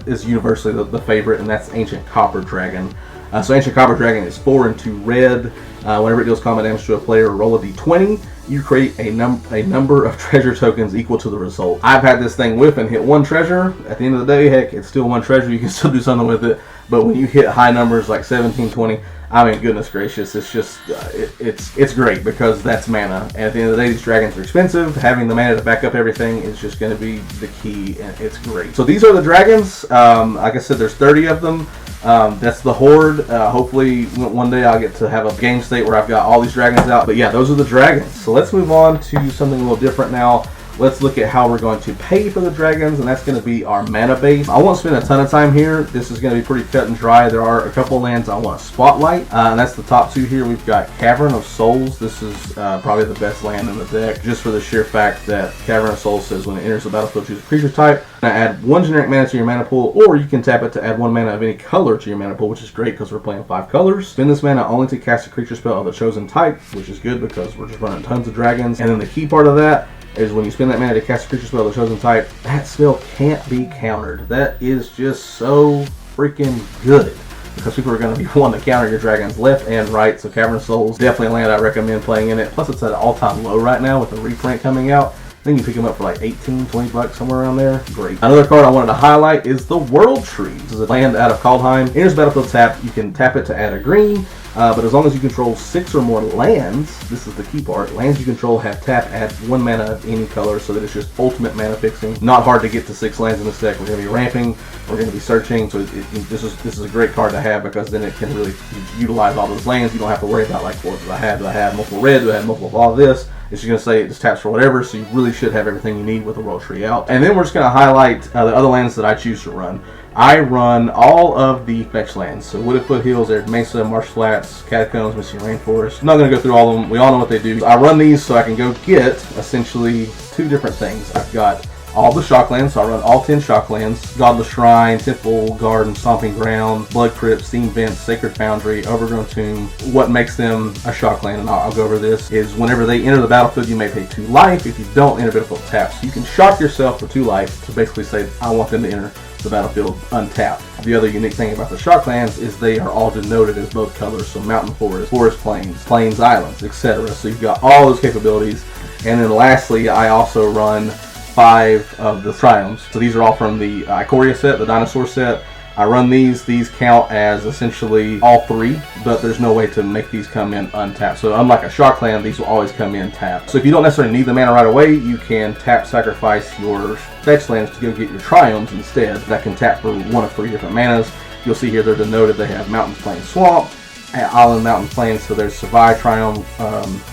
is universally the favorite, and that's Ancient Copper Dragon. So Ancient Copper Dragon is 4 and 2 red. Whenever it deals combat damage to a player, roll a d20. You create a number of treasure tokens equal to the result. I've had this thing whiff and hit 1 treasure. At the end of the day, heck, it's still 1 treasure. You can still do something with it. But when you hit high numbers like 17, 20, I mean, goodness gracious, it's just, it's great because that's mana. And at the end of the day, these dragons are expensive. Having the mana to back up everything is just going to be the key, and it's great. So these are the dragons. Like I said, there's 30 of them. That's the horde. Hopefully one day I'll get to have a game state where I've got all these dragons out. But yeah, those are the dragons. So let's move on to something a little different now. Let's look at how we're going to pay for the dragons, and that's going to be our mana base. I won't spend a ton of time here. This is going to be pretty cut and dry. There are a couple lands I want to spotlight, and that's the top 2 here. We've got Cavern of Souls. This is probably the best land in the deck, just for the sheer fact that Cavern of Souls says when it enters the battlefield, choose a creature type. Now add 1 generic mana to your mana pool, or you can tap it to add 1 mana of any color to your mana pool, which is great because we're playing 5 colors. Spend this mana only to cast a creature spell of the chosen type, which is good because we're just running tons of dragons. And then the key part of that is when you spend that mana to cast a creature spell of the chosen type, that spell can't be countered. That is just so freaking good because people are going to be wanting to counter your dragons left and right. So Cavern of Souls, definitely a land I recommend playing in it. Plus it's at an all-time low right now with the reprint coming out. I think you pick them up for like 18, 20 bucks, somewhere around there. Great. Another card I wanted to highlight is the World Tree. This is a land out of Kaldheim. Enters battlefield tap. You can tap it to add a green. But as long as you control 6 or more lands, this is the key part, lands you control have tap, add 1 mana of any color, so that it's just ultimate mana fixing. Not hard to get to 6 lands in this deck. We're going to be ramping, we're going to be searching, so this is a great card to have because then it can really utilize all those lands. You don't have to worry about like, what do I have? Do I have multiple red? Do I have multiple of all this? It's just going to say it just taps for whatever, so you really should have everything you need with the World Tree out. And then we're just going to highlight the other lands that I choose to run. I run all of the fetch lands. So Wooded Foothills, Arid Mesa, Marsh Flats, Catacombs, Misty Rainforest. I'm not going to go through all of them. We all know what they do. I run these so I can go get essentially 2 different things. I've got all the Shocklands, so I run all 10 Shocklands. Godless Shrine, Temple, Garden, Stomping Ground, Blood Crypt, Steam Vent, Sacred Foundry, Overgrown Tomb. What makes them a Shockland, and I'll go over this, is whenever they enter the battlefield, you may pay 2 life. If you don't enter battlefield tap, so you can shock yourself for 2 life to basically say, I want them to enter the battlefield untapped. The other unique thing about the Shocklands is they are all denoted as both colors, so mountain, forest plains, plains, islands, etc. So you've got all those capabilities. And then lastly, I also run 5 of the Triumphs. So these are all from the Ikoria set, the dinosaur set. I run these. These count as essentially all 3, but there's no way to make these come in untapped. So unlike a Shock Land, these will always come in tapped. So if you don't necessarily need the mana right away, you can tap sacrifice your fetch lands to go get your Triomes instead. That can tap for 1 of 3 different manas. You'll see here they're denoted. They have Mountains, Plains, Swamp, Island, Mountain, Plains. So there's Savai Triome,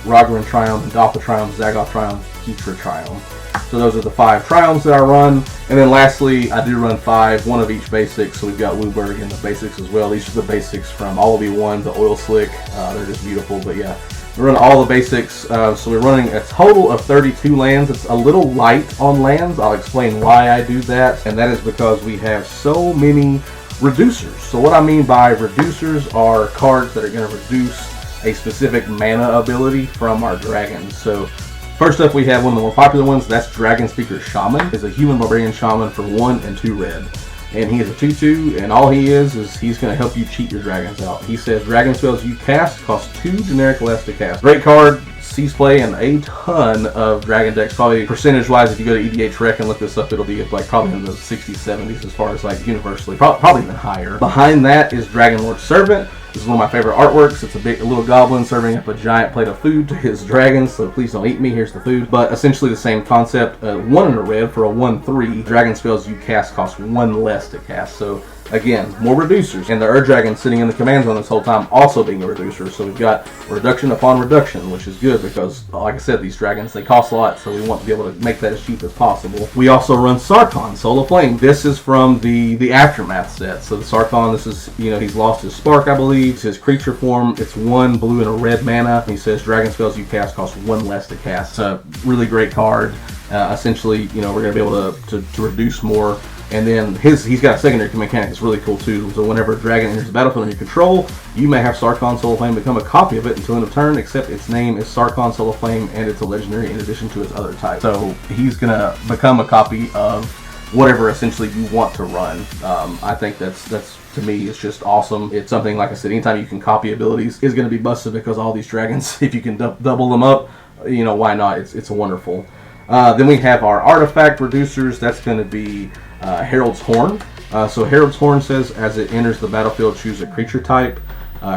Ragavan Triome, Hidalgo Triome, Zagoth Triome, Keetra Triome. So those are the 5 Triomes that I run. And then lastly, I do run 5, 1 of each basic. So we've got Wooburg in the basics as well. These are the basics from all of V1, the Oil Slick. They're just beautiful. But yeah, we run all the basics. So we're running a total of 32 lands. It's a little light on lands. I'll explain why I do that. And that is because we have so many reducers. So what I mean by reducers are cards that are going to reduce a specific mana ability from our dragons. So first up, we have one of the more popular ones. That's Dragon Speaker Shaman. He's a human barbarian shaman for 1 and 2 red. And he is a 2/2, and all he is he's going to help you cheat your dragons out. He says dragon spells you cast cost 2 generic less to cast. Great card, sees play in a ton of dragon decks. Probably percentage-wise, if you go to EDH Rec and look this up, it'll be like probably in the 60s, 70s as far as like universally, probably even higher. Behind that is Dragon Lord Servant. This is one of my favorite artworks. It's a little goblin serving up a giant plate of food to his dragons, so please don't eat me, here's the food. But essentially the same concept, 1 in a red for a 1/3. Dragon spells you cast cost 1 less to cast, so again, more reducers. And the Ur Dragon sitting in the command zone this whole time also being a reducer, so we've got reduction upon reduction, which is good because, like I said, these dragons, they cost a lot, so we want to be able to make that as cheap as possible. We also run Sarkhan, Soul of Flame. This is from the Aftermath set. So the Sarkhan, this is, he's lost his spark, I believe. It's his creature form. It's 1 blue and a red mana. He says dragon spells you cast cost 1 less to cast. It's a really great card. Essentially, we're going to be able to reduce more. And then he's got a secondary mechanic that's really cool too. So whenever a dragon enters the battlefield under your control, you may have Sarkhan Soul of Flame become a copy of it until end of turn, except its name is Sarkhan Soul of Flame and it's a legendary in addition to its other type. So he's going to become a copy of whatever essentially you want to run. I think that's to me, it's just awesome. It's something, like I said, anytime you can copy abilities is going to be busted because all these dragons, if you can double them up, why not? It's wonderful. Then we have our artifact reducers. That's going to be Herald's Horn. So Herald's Horn says, as it enters the battlefield, choose a creature type.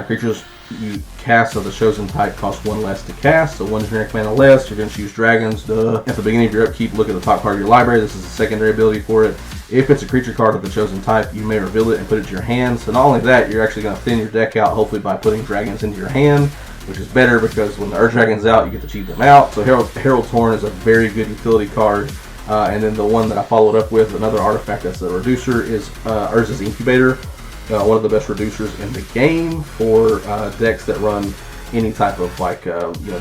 Creatures you cast of the chosen type cost 1 less to cast, so 1 generic mana less. You're going to choose dragons. Duh. At the beginning of your upkeep, look at the top card of your library. This is a secondary ability for it. If it's a creature card of the chosen type, you may reveal it and put it to your hand. So not only that, you're actually going to thin your deck out, hopefully by putting dragons into your hand, which is better because when the Ur Dragon's out, you get to cheat them out. So Herald's Horn is a very good utility card. And then the one that I followed up with, another artifact that's a reducer, is Urza's Incubator. One of the best reducers in the game for decks that run any type of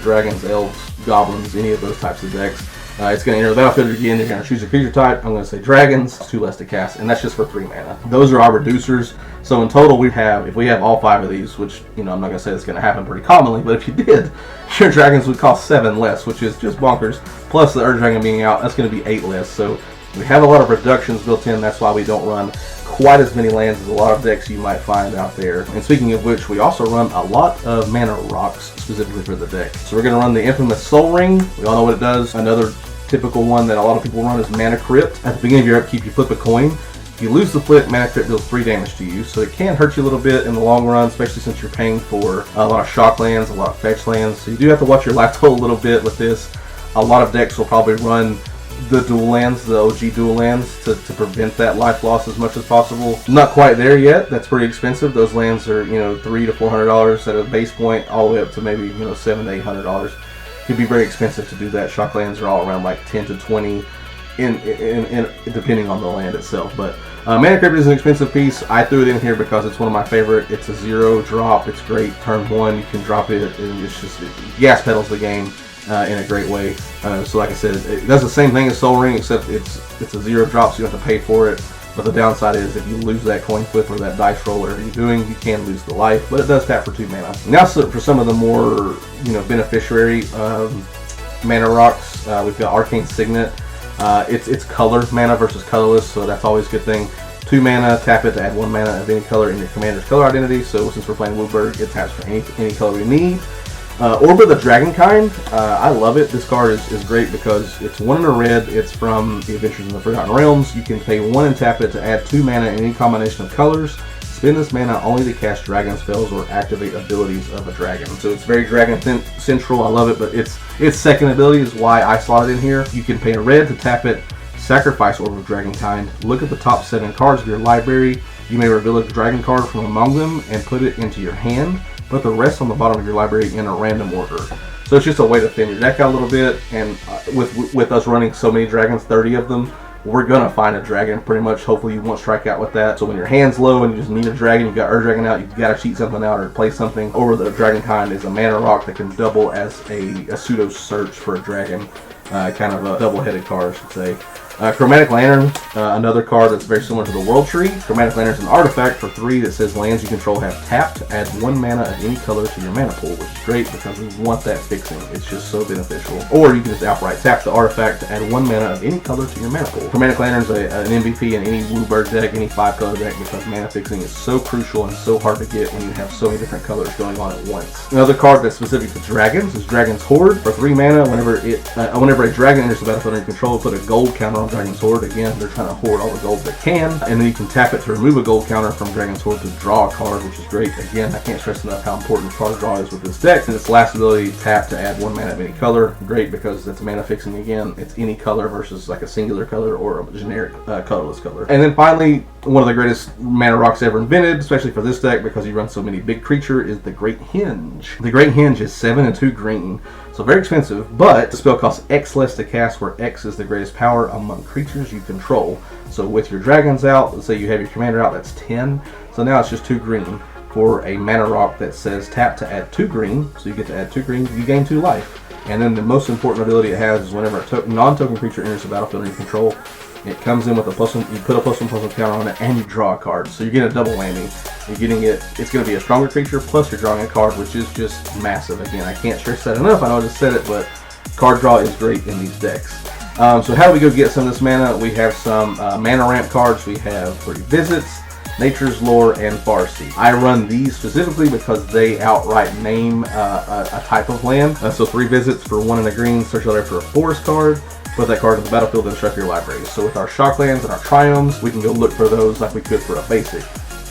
dragons, elves, goblins, any of those types of decks. It's going to enter the battlefield again. You're going to choose a creature type. I'm going to say dragons, 2 less to cast, and that's just for 3 mana. Those are our reducers. So in total, if we have all 5 of these, which I'm not going to say that's going to happen pretty commonly, but if you did, your dragons would cost 7 less, which is just bonkers. Plus the Ur Dragon being out, that's going to be 8 less. So we have a lot of reductions built in. That's why we don't run quite as many lands as a lot of decks you might find out there. And speaking of which, we also run a lot of mana rocks specifically for the deck. So we're going to run the infamous Soul Ring. We all know what it does. Another typical one that a lot of people run is Mana Crypt. At the beginning of your upkeep, you flip a coin. If you lose the flip, Mana Crypt deals 3 damage to you. So it can hurt you a little bit in the long run, especially since you're paying for a lot of shock lands, a lot of fetch lands. So you do have to watch your life total a little bit with this. A lot of decks will probably run the dual lands, the OG dual lands, to prevent that life loss as much as possible. Not quite there yet. That's pretty expensive. Those lands are, $300 to $400 at a base point, all the way up to maybe, $700 to $800. Could be very expensive to do that. Shock lands are all around like 10 to 20, in depending on the land itself. But Mana Crypt is an expensive piece. I threw it in here because it's one of my favorite. It's a 0 drop. It's great. Turn 1, you can drop it, and it gas pedals the game in a great way. So like I said, it does the same thing as Soul Ring, except it's a 0 drop, so you don't have to pay for it. But the downside is if you lose that coin flip or that dice roll, whatever you're doing, you can lose the life. But it does tap for 2 mana. Now for some of the more beneficiary mana rocks, we've got Arcane Signet. It's color mana versus colorless, so that's always a good thing. 2 mana, tap it to add 1 mana of any color in your commander's color identity. So since we're playing Wooburg, it taps for any color we need. Orb of the Dragonkind, I love it. This card is great because it's 1 in a red. It's from the Adventures in the Forgotten Realms. You can pay 1 and tap it to add 2 mana in any combination of colors. Spend this mana only to cast dragon spells or activate abilities of a dragon. So it's very dragon central. I love it, but its second ability is why I slotted in here. You can pay a red to tap it, sacrifice Orb of Dragonkind, look at the top 7 cards of your library. You may reveal a dragon card from among them and put it into your hand. Put the rest on the bottom of your library in a random order. So it's just a way to thin your deck out a little bit, and with us running so many dragons, 30 of them, we're gonna find a dragon pretty much. Hopefully you won't strike out with that. So when your hand's low and you just need a dragon, you've got Ur Dragon out, you've got to cheat something out or play something. Orb of the Dragonkind is a mana rock that can double as a pseudo search for a dragon. Kind of a double-headed card, I should say. Chromatic Lantern, another card that's very similar to the World Tree. Chromatic Lantern is an artifact for 3 that says lands you control have tapped. Add 1 mana of any color to your mana pool, which is great because we want that fixing. It's just so beneficial. Or you can just outright tap the artifact to add 1 mana of any color to your mana pool. Chromatic Lantern is an MVP in any Bluebird deck, any 5-color deck, because mana fixing is so crucial and so hard to get when you have so many different colors going on at once. Another card that's specific to dragons is Dragon's Horde. For 3 mana, whenever a dragon enters the battlefield under your control, put a gold counter on Dragon's Horde. Again, they're trying to hoard all the gold they can. And then you can tap it to remove a gold counter from Dragon's Horde to draw a card, which is great. Again, I can't stress enough how important card draw is with this deck. And its last ability, tap to add 1 mana of any color. Great because it's mana fixing again. It's any color versus like a singular color or a generic colorless color. And then finally, one of the greatest mana rocks ever invented, especially for this deck because you run so many big creature, is the Great Hinge. The Great Hinge is 7 and 2 green. So very expensive, but the spell costs X less to cast, where X is the greatest power among creatures you control. So with your dragons out, let's say you have your commander out, that's 10. So now it's just 2 green for a mana rock that says tap to add 2 green. So you get to add 2 green, you gain 2 life. And then the most important ability it has is whenever a non-token creature enters the battlefield under your control, it comes in with a +1, you put a +1/+1 counter on it, and you draw a card. So you're getting a double whammy. You're getting it, it's going to be a stronger creature, plus you're drawing a card, which is just massive. Again, I can't stress that enough. I know I just said it, but card draw is great in these decks. So how do we go get some of this mana? We have some mana ramp cards. We have 3 visits, Nature's Lore, and Farseek. I run these specifically because they outright name a type of land. So 3 visits for 1 and a green, search your library for a forest card. Put that card in the battlefield and struck your library. So with our Shocklands and our Triomes, we can go look for those like we could for a basic.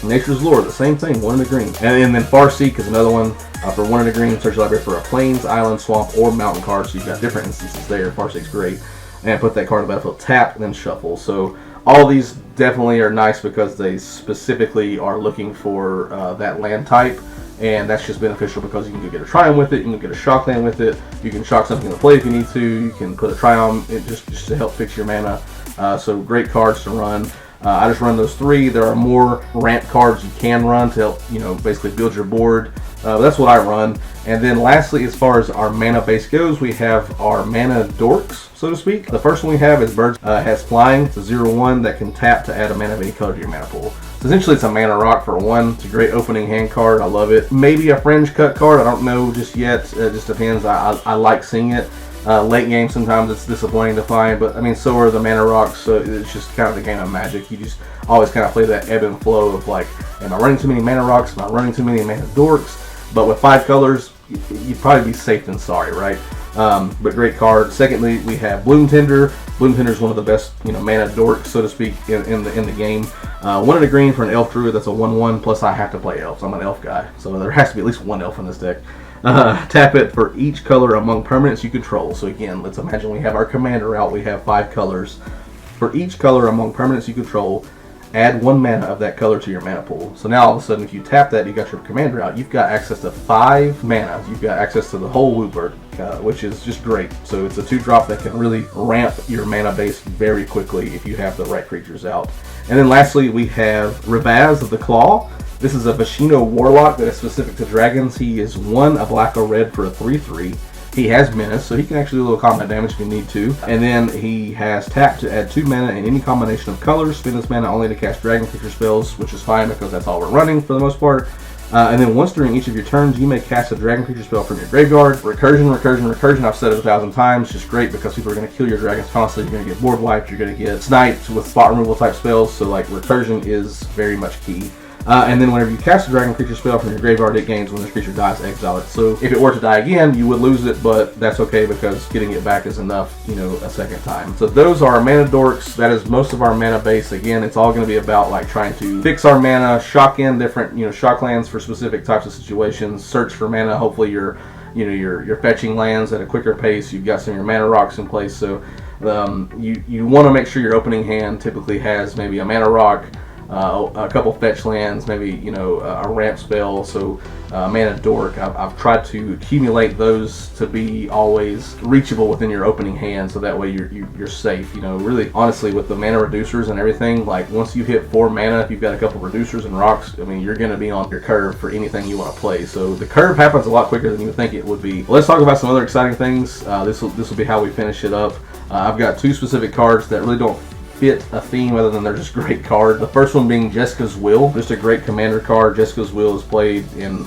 Nature's Lore, the same thing, 1 in a green. And then Farseek is another one for 1 in a green. Search your library for a plains, island, swamp, or mountain card. So you've got different instances there. Farseek's great. And put that card in the battlefield, tap, and then shuffle. So all these definitely are nice because they specifically are looking for that land type. And that's just beneficial because you can go get a Triumph with it, you can get a Shockland with it, you can shock something into play if you need to, you can put a Triumph in just to help fix your mana. So great cards to run. I just run those 3. There are more ramp cards you can run to help, basically build your board. That's what I run. And then lastly, as far as our mana base goes, we have our mana dorks, so to speak. The first one we have is Birds has Flying. It's a 0/1 that can tap to add a mana of any color to your mana pool. So essentially it's a mana rock for 1. It's a great opening hand card. I love it. Maybe a fringe cut card. I don't know just yet. It just depends. I like seeing it. Late game sometimes it's disappointing to find, but I mean so are the mana rocks, so it's just kind of the game of Magic. You just always kind of play that ebb and flow of like, am I running too many mana rocks? Am I running too many mana dorks? But with 5 colors, you'd probably be safe than sorry, right? But great card. Secondly, we have Bloom Tender. Bloom Tender is one of the best, mana dorks, so to speak, in the game. 1 in a green for an elf druid. That's a 1/1. Plus, I have to play elves. I'm an elf guy, so there has to be at least 1 elf in this deck. Tap it for each color among permanents you control. So again, let's imagine we have our commander out. We have 5 colors. For each color among permanents you control, add 1 mana of that color to your mana pool. So now all of a sudden, if you tap that, you got your commander out. You've got access to 5 mana. You've got access to the whole Woodbird, which is just great. So it's a 2-drop that can really ramp your mana base very quickly if you have the right creatures out. And then lastly, we have Ravaz of the Claw. This is a Vashino Warlock that is specific to dragons. He is 1, a black or red for a 3/3. He has Menace, so he can actually do a little combat damage if you need to. And then he has tap to add 2 mana in any combination of colors. Spend this mana only to cast dragon creature spells, which is fine because that's all we're running for the most part. And then once during each of your turns, you may cast a dragon creature spell from your graveyard. Recursion, recursion, recursion. I've said it 1,000 times. Just great because people are going to kill your dragons constantly. You're going to get board wiped. You're going to get sniped with spot removal type spells. So like recursion is very much key. And then whenever you cast a dragon creature spell from your graveyard, it gains when this creature dies, exile it. So if it were to die again, you would lose it, but that's okay because getting it back is enough, a second time. So those are our mana dorks. That is most of our mana base. Again, it's all going to be about like trying to fix our mana, shock in different, shock lands for specific types of situations, search for mana. Hopefully you're fetching lands at a quicker pace. You've got some of your mana rocks in place. So you want to make sure your opening hand typically has maybe a mana rock, a couple fetch lands, maybe a ramp spell. So mana dork, I've tried to accumulate those to be always reachable within your opening hand, so that way you're safe. Really honestly, with the mana reducers and everything, like once you hit 4 mana, if you've got a couple reducers and rocks, I mean, you're going to be on your curve for anything you want to play. So the curve happens a lot quicker than you would think it would be. Let's talk about some other exciting things. This will be how we finish it up. I've got 2 specific cards that really don't fit a theme other than they're just great cards. The first one being Jeska's Will, just a great commander card. Jeska's Will is played in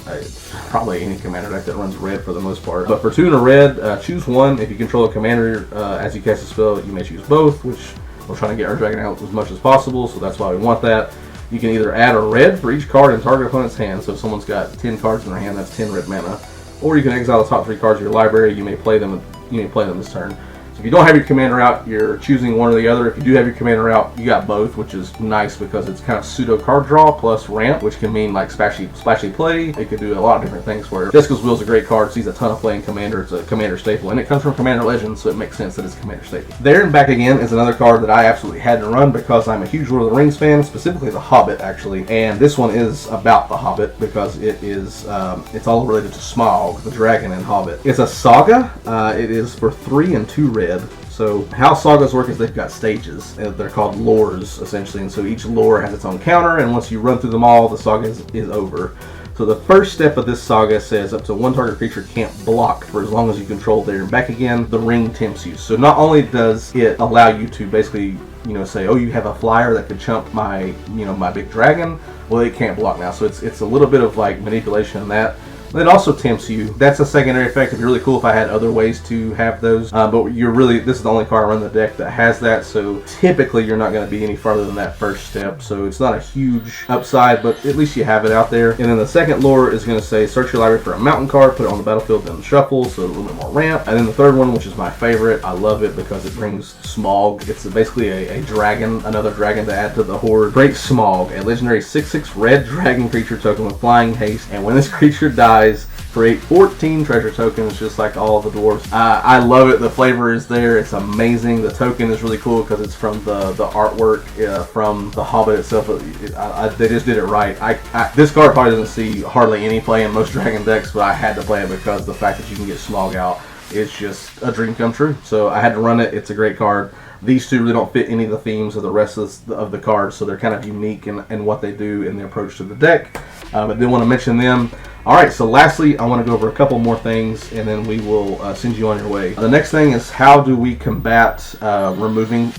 probably any commander deck that runs red for the most part. But for 2 and a red, choose one. If you control a commander as you cast a spell, you may choose both, which we're trying to get our dragon out as much as possible, so that's why we want that. You can either add a red for each card in target opponent's hand, so if someone's got 10 cards in their hand, that's 10 red mana. Or you can exile the top 3 cards of your library. You may play them this turn. If you don't have your commander out, you're choosing one or the other. If you do have your commander out, you got both, which is nice because it's kind of pseudo card draw plus ramp, which can mean like splashy play. It could do a lot of different things for you. Jeska's Will is a great card, sees a ton of play in Commander. It's a Commander staple, and it comes from Commander Legends, so it makes sense that it's a Commander staple. There and Back Again is another card that I absolutely had to run because I'm a huge Lord of the Rings fan, specifically The Hobbit, actually. And this one is about The Hobbit because it is it's all related to Smaug, the dragon in Hobbit. It's a saga. It is for 3 and 2 red. So how sagas work is they've got stages. They're called lores, essentially, and so each lore has its own counter, and once you run through them all, the saga is over. So the first step of this saga says up to 1 target creature can't block for as long as you control There and Back Again. The ring tempts you. So not only does it allow you to basically, say, oh, you have a flyer that could chump my, my big dragon. Well, it can't block now. So it's a little bit of like manipulation in that. It also tempts you. That's a secondary effect. It'd be really cool if I had other ways to have those. But this is the only card around the deck that has that. So typically you're not going to be any farther than that first step. So it's not a huge upside, but at least you have it out there. And then the second lore is going to say, search your library for a mountain card, put it on the battlefield, then shuffle. So a little bit more ramp. And then the third one, which is my favorite, I love it because it brings Smaug. It's basically a dragon, another dragon to add to the horde. Great Smaug, a legendary 6/6 red dragon creature token with flying haste. And when this creature dies, create 14 treasure tokens, just like all of the dwarves. I love it. The flavor is there. It's amazing. The token is really cool because it's from the artwork from The Hobbit itself. They just did it right. This card probably doesn't see hardly any play in most Dragon decks, but I had to play it because the fact that you can get Smaug out is just a dream come true. So I had to run it. It's a great card. These 2 really don't fit any of the themes of the rest of the cards, so they're kind of unique in what they do in the approach to the deck. But did want to mention them. Alright, so lastly, I want to go over a couple more things, and then we will send you on your way. The next thing is how do we combat removing,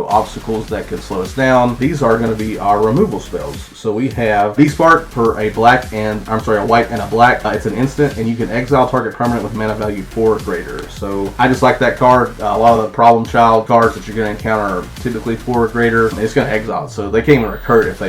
obstacles that could slow us down. These are going to be our removal spells. So we have V-Spark for a white and a black. It's an instant, and you can exile target permanent with mana value 4 or greater. So I just like that card. A lot of the problem child cards that you're going to encounter are typically 4 or greater. It's going to exile, so they can't even recur it if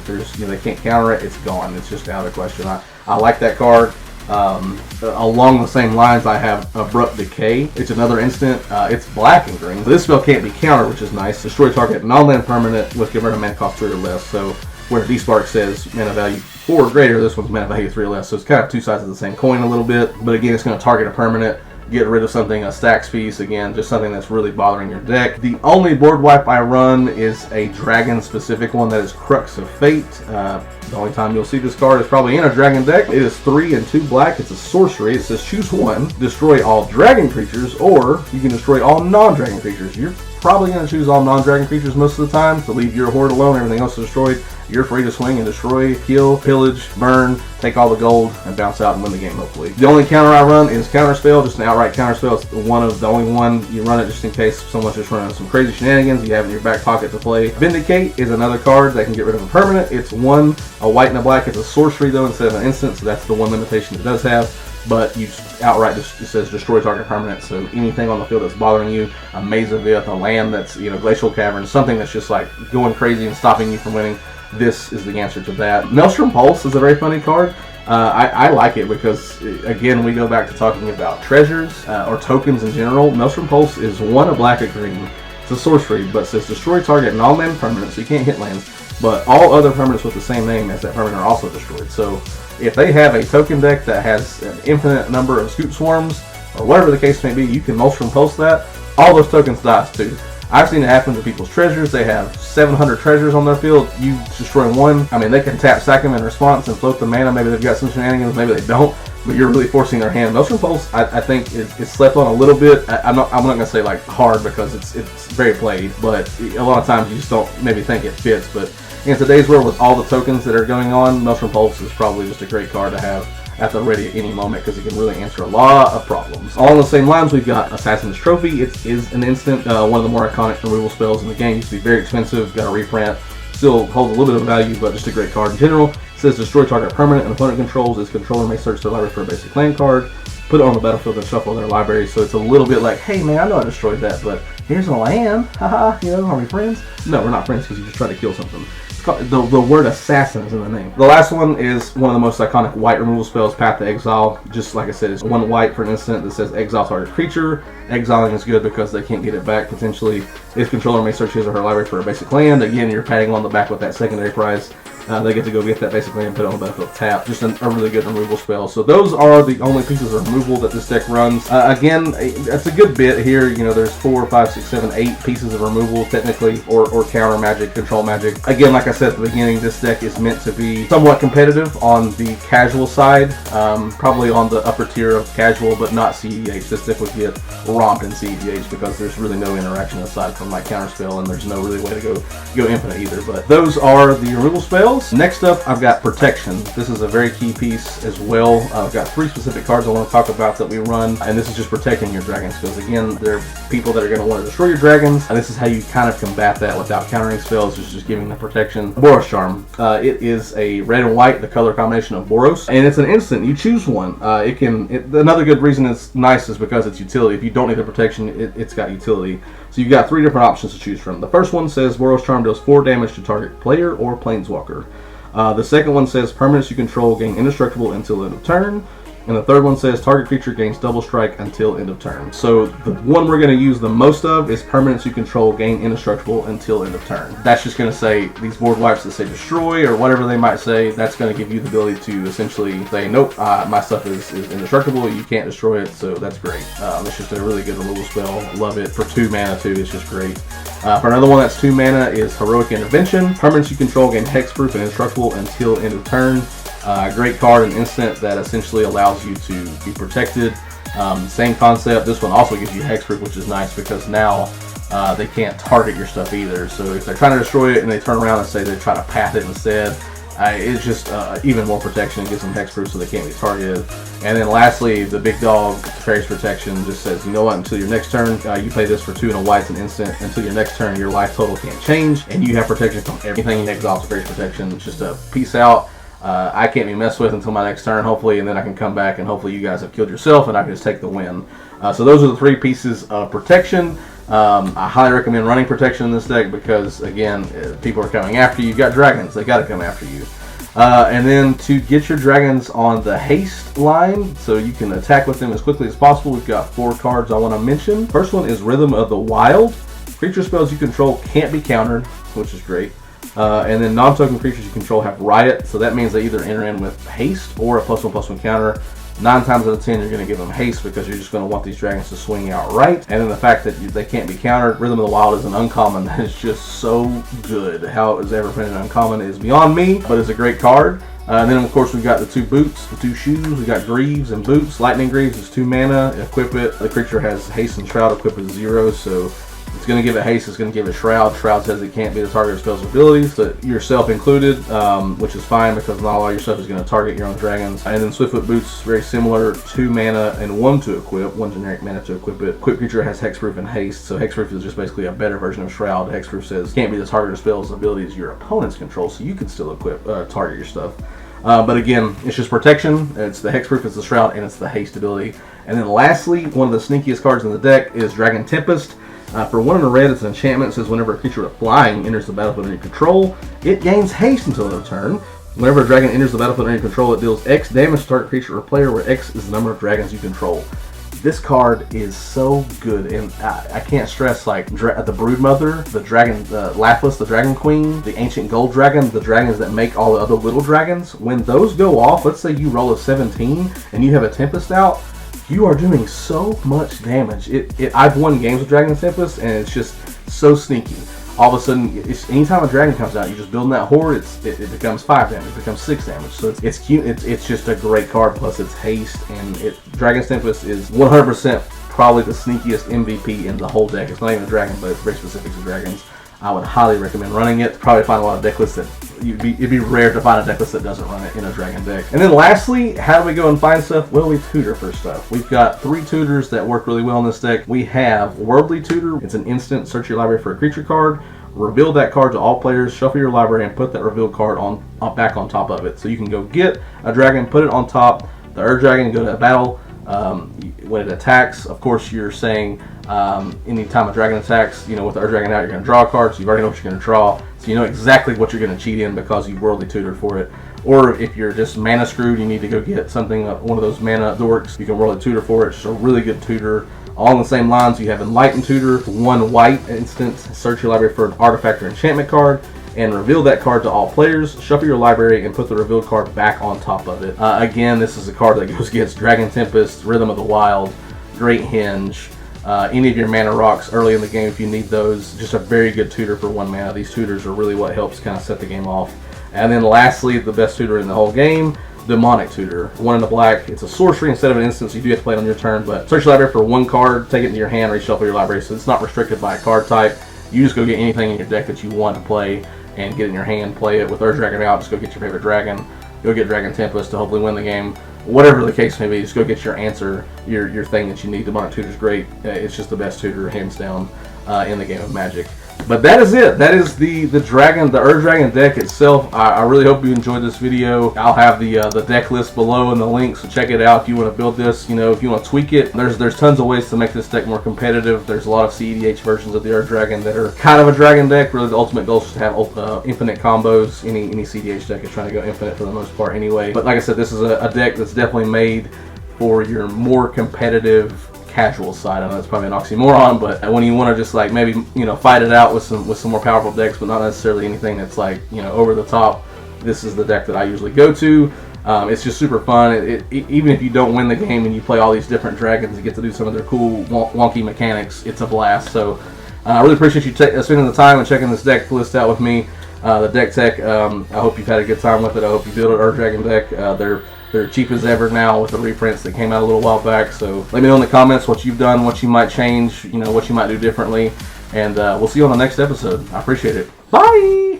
there's they can't counter it. It's gone. It's just out of the question. I like that card. Along the same lines, I have Abrupt Decay. It's another instant. It's black and green. This spell can't be countered, which is nice. Destroy target non-land permanent with converted mana cost 3 or less. So where V-Spark says mana value 4 or greater, this one's mana value 3 or less. So it's kind of 2 sides of the same coin a little bit. But again, it's going to target a permanent. Get rid of something, a stacks piece, again, just something that's really bothering your deck. The only board wipe I run is a dragon specific one, that is Crux of Fate. The only time you'll see this card is probably in a dragon deck. It is 3 and 2 black. It's a sorcery. It says choose one, destroy all dragon creatures, or you can destroy all non-dragon creatures. You're probably going to choose all non-dragon creatures most of the time to leave your horde alone, everything else is destroyed. You're free to swing and destroy, kill, pillage, burn, take all the gold, and bounce out and win the game, hopefully. The only counter I run is Counterspell, just an outright Counterspell. It's the only one. You run it just in case someone's just running some crazy shenanigans you have in your back pocket to play. Vindicate is another card that can get rid of a permanent. It's a white and a black. It's a sorcery, though, instead of an instant, so that's the one limitation it does have. But you just outright it says destroy target permanent, so anything on the field that's bothering you, a Maze of Ith, a land that's, Glacial Cavern, something that's just like going crazy and stopping you from winning, this is the answer to that. Maelstrom Pulse is a very funny card. I like it because, again, we go back to talking about treasures or tokens in general. Maelstrom Pulse is 1 a black, a green. It's a sorcery, but says destroy target non-land permanent, so you can't hit lands, but all other permanents with the same name as that permanent are also destroyed. So if they have a token deck that has an infinite number of Scoop Swarms, or whatever the case may be, you can Maelstrom Pulse that. All those tokens dies too. I've seen it happen to people's treasures. They have 700 treasures on their field. You destroy one. I mean, they can tap sack them in response and float the mana. Maybe they've got some shenanigans, maybe they don't, but you're really forcing their hand. Maelstrom Pulse, I think, is slept on a little bit. I'm not going to say like hard because it's very played, but a lot of times you just don't maybe think it fits. But in today's world, with all the tokens that are going on, Maelstrom Pulse is probably just a great card to have at the ready at any moment because it can really answer a lot of problems. Along the same lines, we've got Assassin's Trophy. It is an instant, one of the more iconic removal spells in the game. Used to be very expensive, got a reprint, still holds a little bit of value, but just a great card in general. It says destroy target permanent and opponent controls. Its controller may search their library for a basic land card, put it on the battlefield and shuffle their library. So it's a little bit like, hey man, I know I destroyed that, but here's a land, haha, are we friends? No, we're not friends because you just tried to kill something. The word assassin is in the name. The last one is one of the most iconic white removal spells, Path to Exile. Just like I said, it's 1 white for an instant that says exile target creature. Exiling is good because they can't get it back potentially. Its controller may search his or her library for a basic land. Again, you're patting on the back with that secondary prize. They get to go get that basic land and put it on the battlefield tap. Just a really good removal spell. So those are the only pieces of removal that this deck runs. Again, it's a good bit here. There's 4, 5, 6, 7, 8 pieces of removal technically, or counter magic, control magic. Again, like I said at the beginning, this deck is meant to be somewhat competitive on the casual side. Probably on the upper tier of casual, but not CEDH. This deck would get romped in CEDH because there's really no interaction aside from my counter spell, and there's no really way to go infinite either. But those are the removal spells. Next up, I've got Protection. This is a very key piece as well. I've got 3 specific cards I want to talk about that we run, and this is just protecting your dragons because, again, there are people that are going to want to destroy your dragons, and this is how you kind of combat that without countering spells, just giving them protection. Boros Charm. It is a red and white, the color combination of Boros, and it's an instant. You choose one. Another good reason it's nice is because it's utility. If you don't need the protection, it's got utility. So you've got 3 different options to choose from. The first one says Boros Charm deals 4 damage to target player or planeswalker. The second one says permanents you control gain indestructible until end of turn. And the third one says target creature gains double strike until end of turn. So the one we're going to use the most of is permanents you control gain indestructible until end of turn. That's just going to say these board wipes that say destroy or whatever they might say. That's going to give you the ability to essentially say, nope, my stuff is indestructible. You can't destroy it. So that's great. It's just a really good removal spell. Love it. For 2 mana too, it's just great. For another one that's 2 mana is Heroic Intervention. Permanents you control gain hexproof and indestructible until end of turn. Great card, an instant that essentially allows you to be protected. Same concept. This one also gives you hexproof, which is nice because now they can't target your stuff either. So if they're trying to destroy it and they turn around and say they try to path it instead, it's just even more protection. It gives them hexproof so they can't be targeted. And then lastly, the big dog, Fairy's Protection, just says, you know what, until your next turn, you play this for 2 and a white, it's an instant. Until your next turn, your life total can't change, and you have protection from everything. You exile Fairy's Protection. It's just a peace out. I can't be messed with until my next turn, hopefully, and then I can come back and hopefully you guys have killed yourself and I can just take the win. So those are the 3 pieces of protection. I highly recommend running protection in this deck because, again, people are coming after you. You've got dragons, they got to come after you. And then to get your dragons on the haste line so you can attack with them as quickly as possible, we've got 4 cards I want to mention. First one is Rhythm of the Wild. Creature spells you control can't be countered, which is great. And then non-token creatures you control have Riot, so that means they either enter in with haste or a +1/+1 counter. 9 times out of 10 you're going to give them haste because you're just going to want these dragons to swing out right. And then the fact that they can't be countered. Rhythm of the Wild is an uncommon that is just so good. How it was ever printed uncommon is beyond me, but it's a great card. And then of course we've got the 2 boots, the 2 shoes. We've got Greaves and Boots. Lightning Greaves is 2 mana. Equip it. The creature has haste and Shroud equipped with 0, so it's going to give it haste, it's going to give it Shroud. Shroud says it can't be the target of spells or abilities, so yourself included, which is fine because not all your stuff is going to target your own dragons. And then Swiftfoot Boots, very similar, 2 mana and 1 to equip, 1 generic mana to equip it. Equip creature has hexproof and haste, so hexproof is just basically a better version of Shroud. Hexproof says can't be the target of spells or abilities your opponents control, so you can still equip, target your stuff. But again, it's just protection. It's the hexproof, it's the Shroud, and it's the haste ability. And then lastly, one of the sneakiest cards in the deck is Dragon Tempest. For 1 and a red, it's an enchantment. It says whenever a creature with flying enters the battlefield under your control, it gains haste until end of turn. Whenever a dragon enters the battlefield under your control, it deals X damage to target creature or player, where X is the number of dragons you control. This card is so good, and I can't stress, like, the Broodmother, the dragon, the Lapis, the Dragon Queen, the Ancient Gold Dragon, the dragons that make all the other little dragons. When those go off, let's say you roll a 17 and you have a Tempest out, you are doing so much damage. I've won games with Dragon Tempest, and it's just so sneaky. All of a sudden, anytime a dragon comes out, you're just building that horde. It becomes 5 damage, it becomes 6 damage. So it's cute. It's just a great card. Plus it's haste, and Dragon's Tempest is 100% probably the sneakiest MVP in the whole deck. It's not even a dragon, but it's very specific to dragons. I would highly recommend running it. Probably find a lot of deck lists that it'd be rare to find a deck list that doesn't run it in a dragon deck. And then lastly, how do we go and find stuff? Well, we tutor for stuff. We've got 3 tutors that work really well in this deck. We have Worldly Tutor. It's an instant. Search your library for a creature card. Reveal that card to all players, shuffle your library, and put that revealed card back on top of it. So you can go get a dragon, put it on top, the Ur Dragon, go to a battle. When it attacks, of course, you're saying anytime a dragon attacks, with the Ur Dragon out, you're going to draw a card, so you already know what you're going to draw. So you know exactly what you're going to cheat in because you Worldly Tutored for it. Or if you're just mana screwed, you need to go get something, one of those mana dorks, you can Worldly Tutor for it. It's just a really good tutor. All on the same lines, you have Enlightened Tutor, 1 white instant, search your library for an artifact or enchantment card, and reveal that card to all players, shuffle your library, and put the revealed card back on top of it. Again, this is a card that goes against Dragon Tempest, Rhythm of the Wild, Great Hinge, any of your mana rocks early in the game if you need those. Just a very good tutor for 1 mana. These tutors are really what helps kind of set the game off. And then lastly, the best tutor in the whole game, Demonic Tutor. 1 in the black. It's a sorcery instead of an instant, so you do have to play it on your turn, but search your library for 1 card, take it into your hand, reshuffle your library, so it's not restricted by a card type. You just go get anything in your deck that you want to play and get it in your hand, play it with Ur Dragon out, just go get your favorite dragon, go get Dragon Tempest to hopefully win the game. Whatever the case may be, just go get your answer, your thing that you need. Demonic Tutor's great. It's just the best tutor, hands down, in the game of Magic. But that is it. That is the Ur Dragon deck itself. I really hope you enjoyed this video. I'll have the deck list below in the link, so check it out if you want to build this. If you want to tweak it, there's tons of ways to make this deck more competitive. There's a lot of CEDH versions of the Ur Dragon that are kind of a dragon deck. Really, the ultimate goal is to have infinite combos. Any CEDH deck is trying to go infinite for the most part anyway. But like I said, this is a deck that's definitely made for your more competitive casual side. I know it's probably an oxymoron, but when you want to just like maybe fight it out with some more powerful decks, but not necessarily anything that's like over the top, this is the deck that I usually go to. It's just super fun. Even if you don't win the game and you play all these different dragons and get to do some of their cool wonky mechanics, it's a blast. So I really appreciate you spending the time and checking this deck list out with me. The deck tech, I hope you've had a good time with it. I hope you build an Ur Dragon deck. They're cheap as ever now with the reprints that came out a little while back. So let me know in the comments what you've done, what you might change, what you might do differently. And we'll see you on the next episode. I appreciate it. Bye!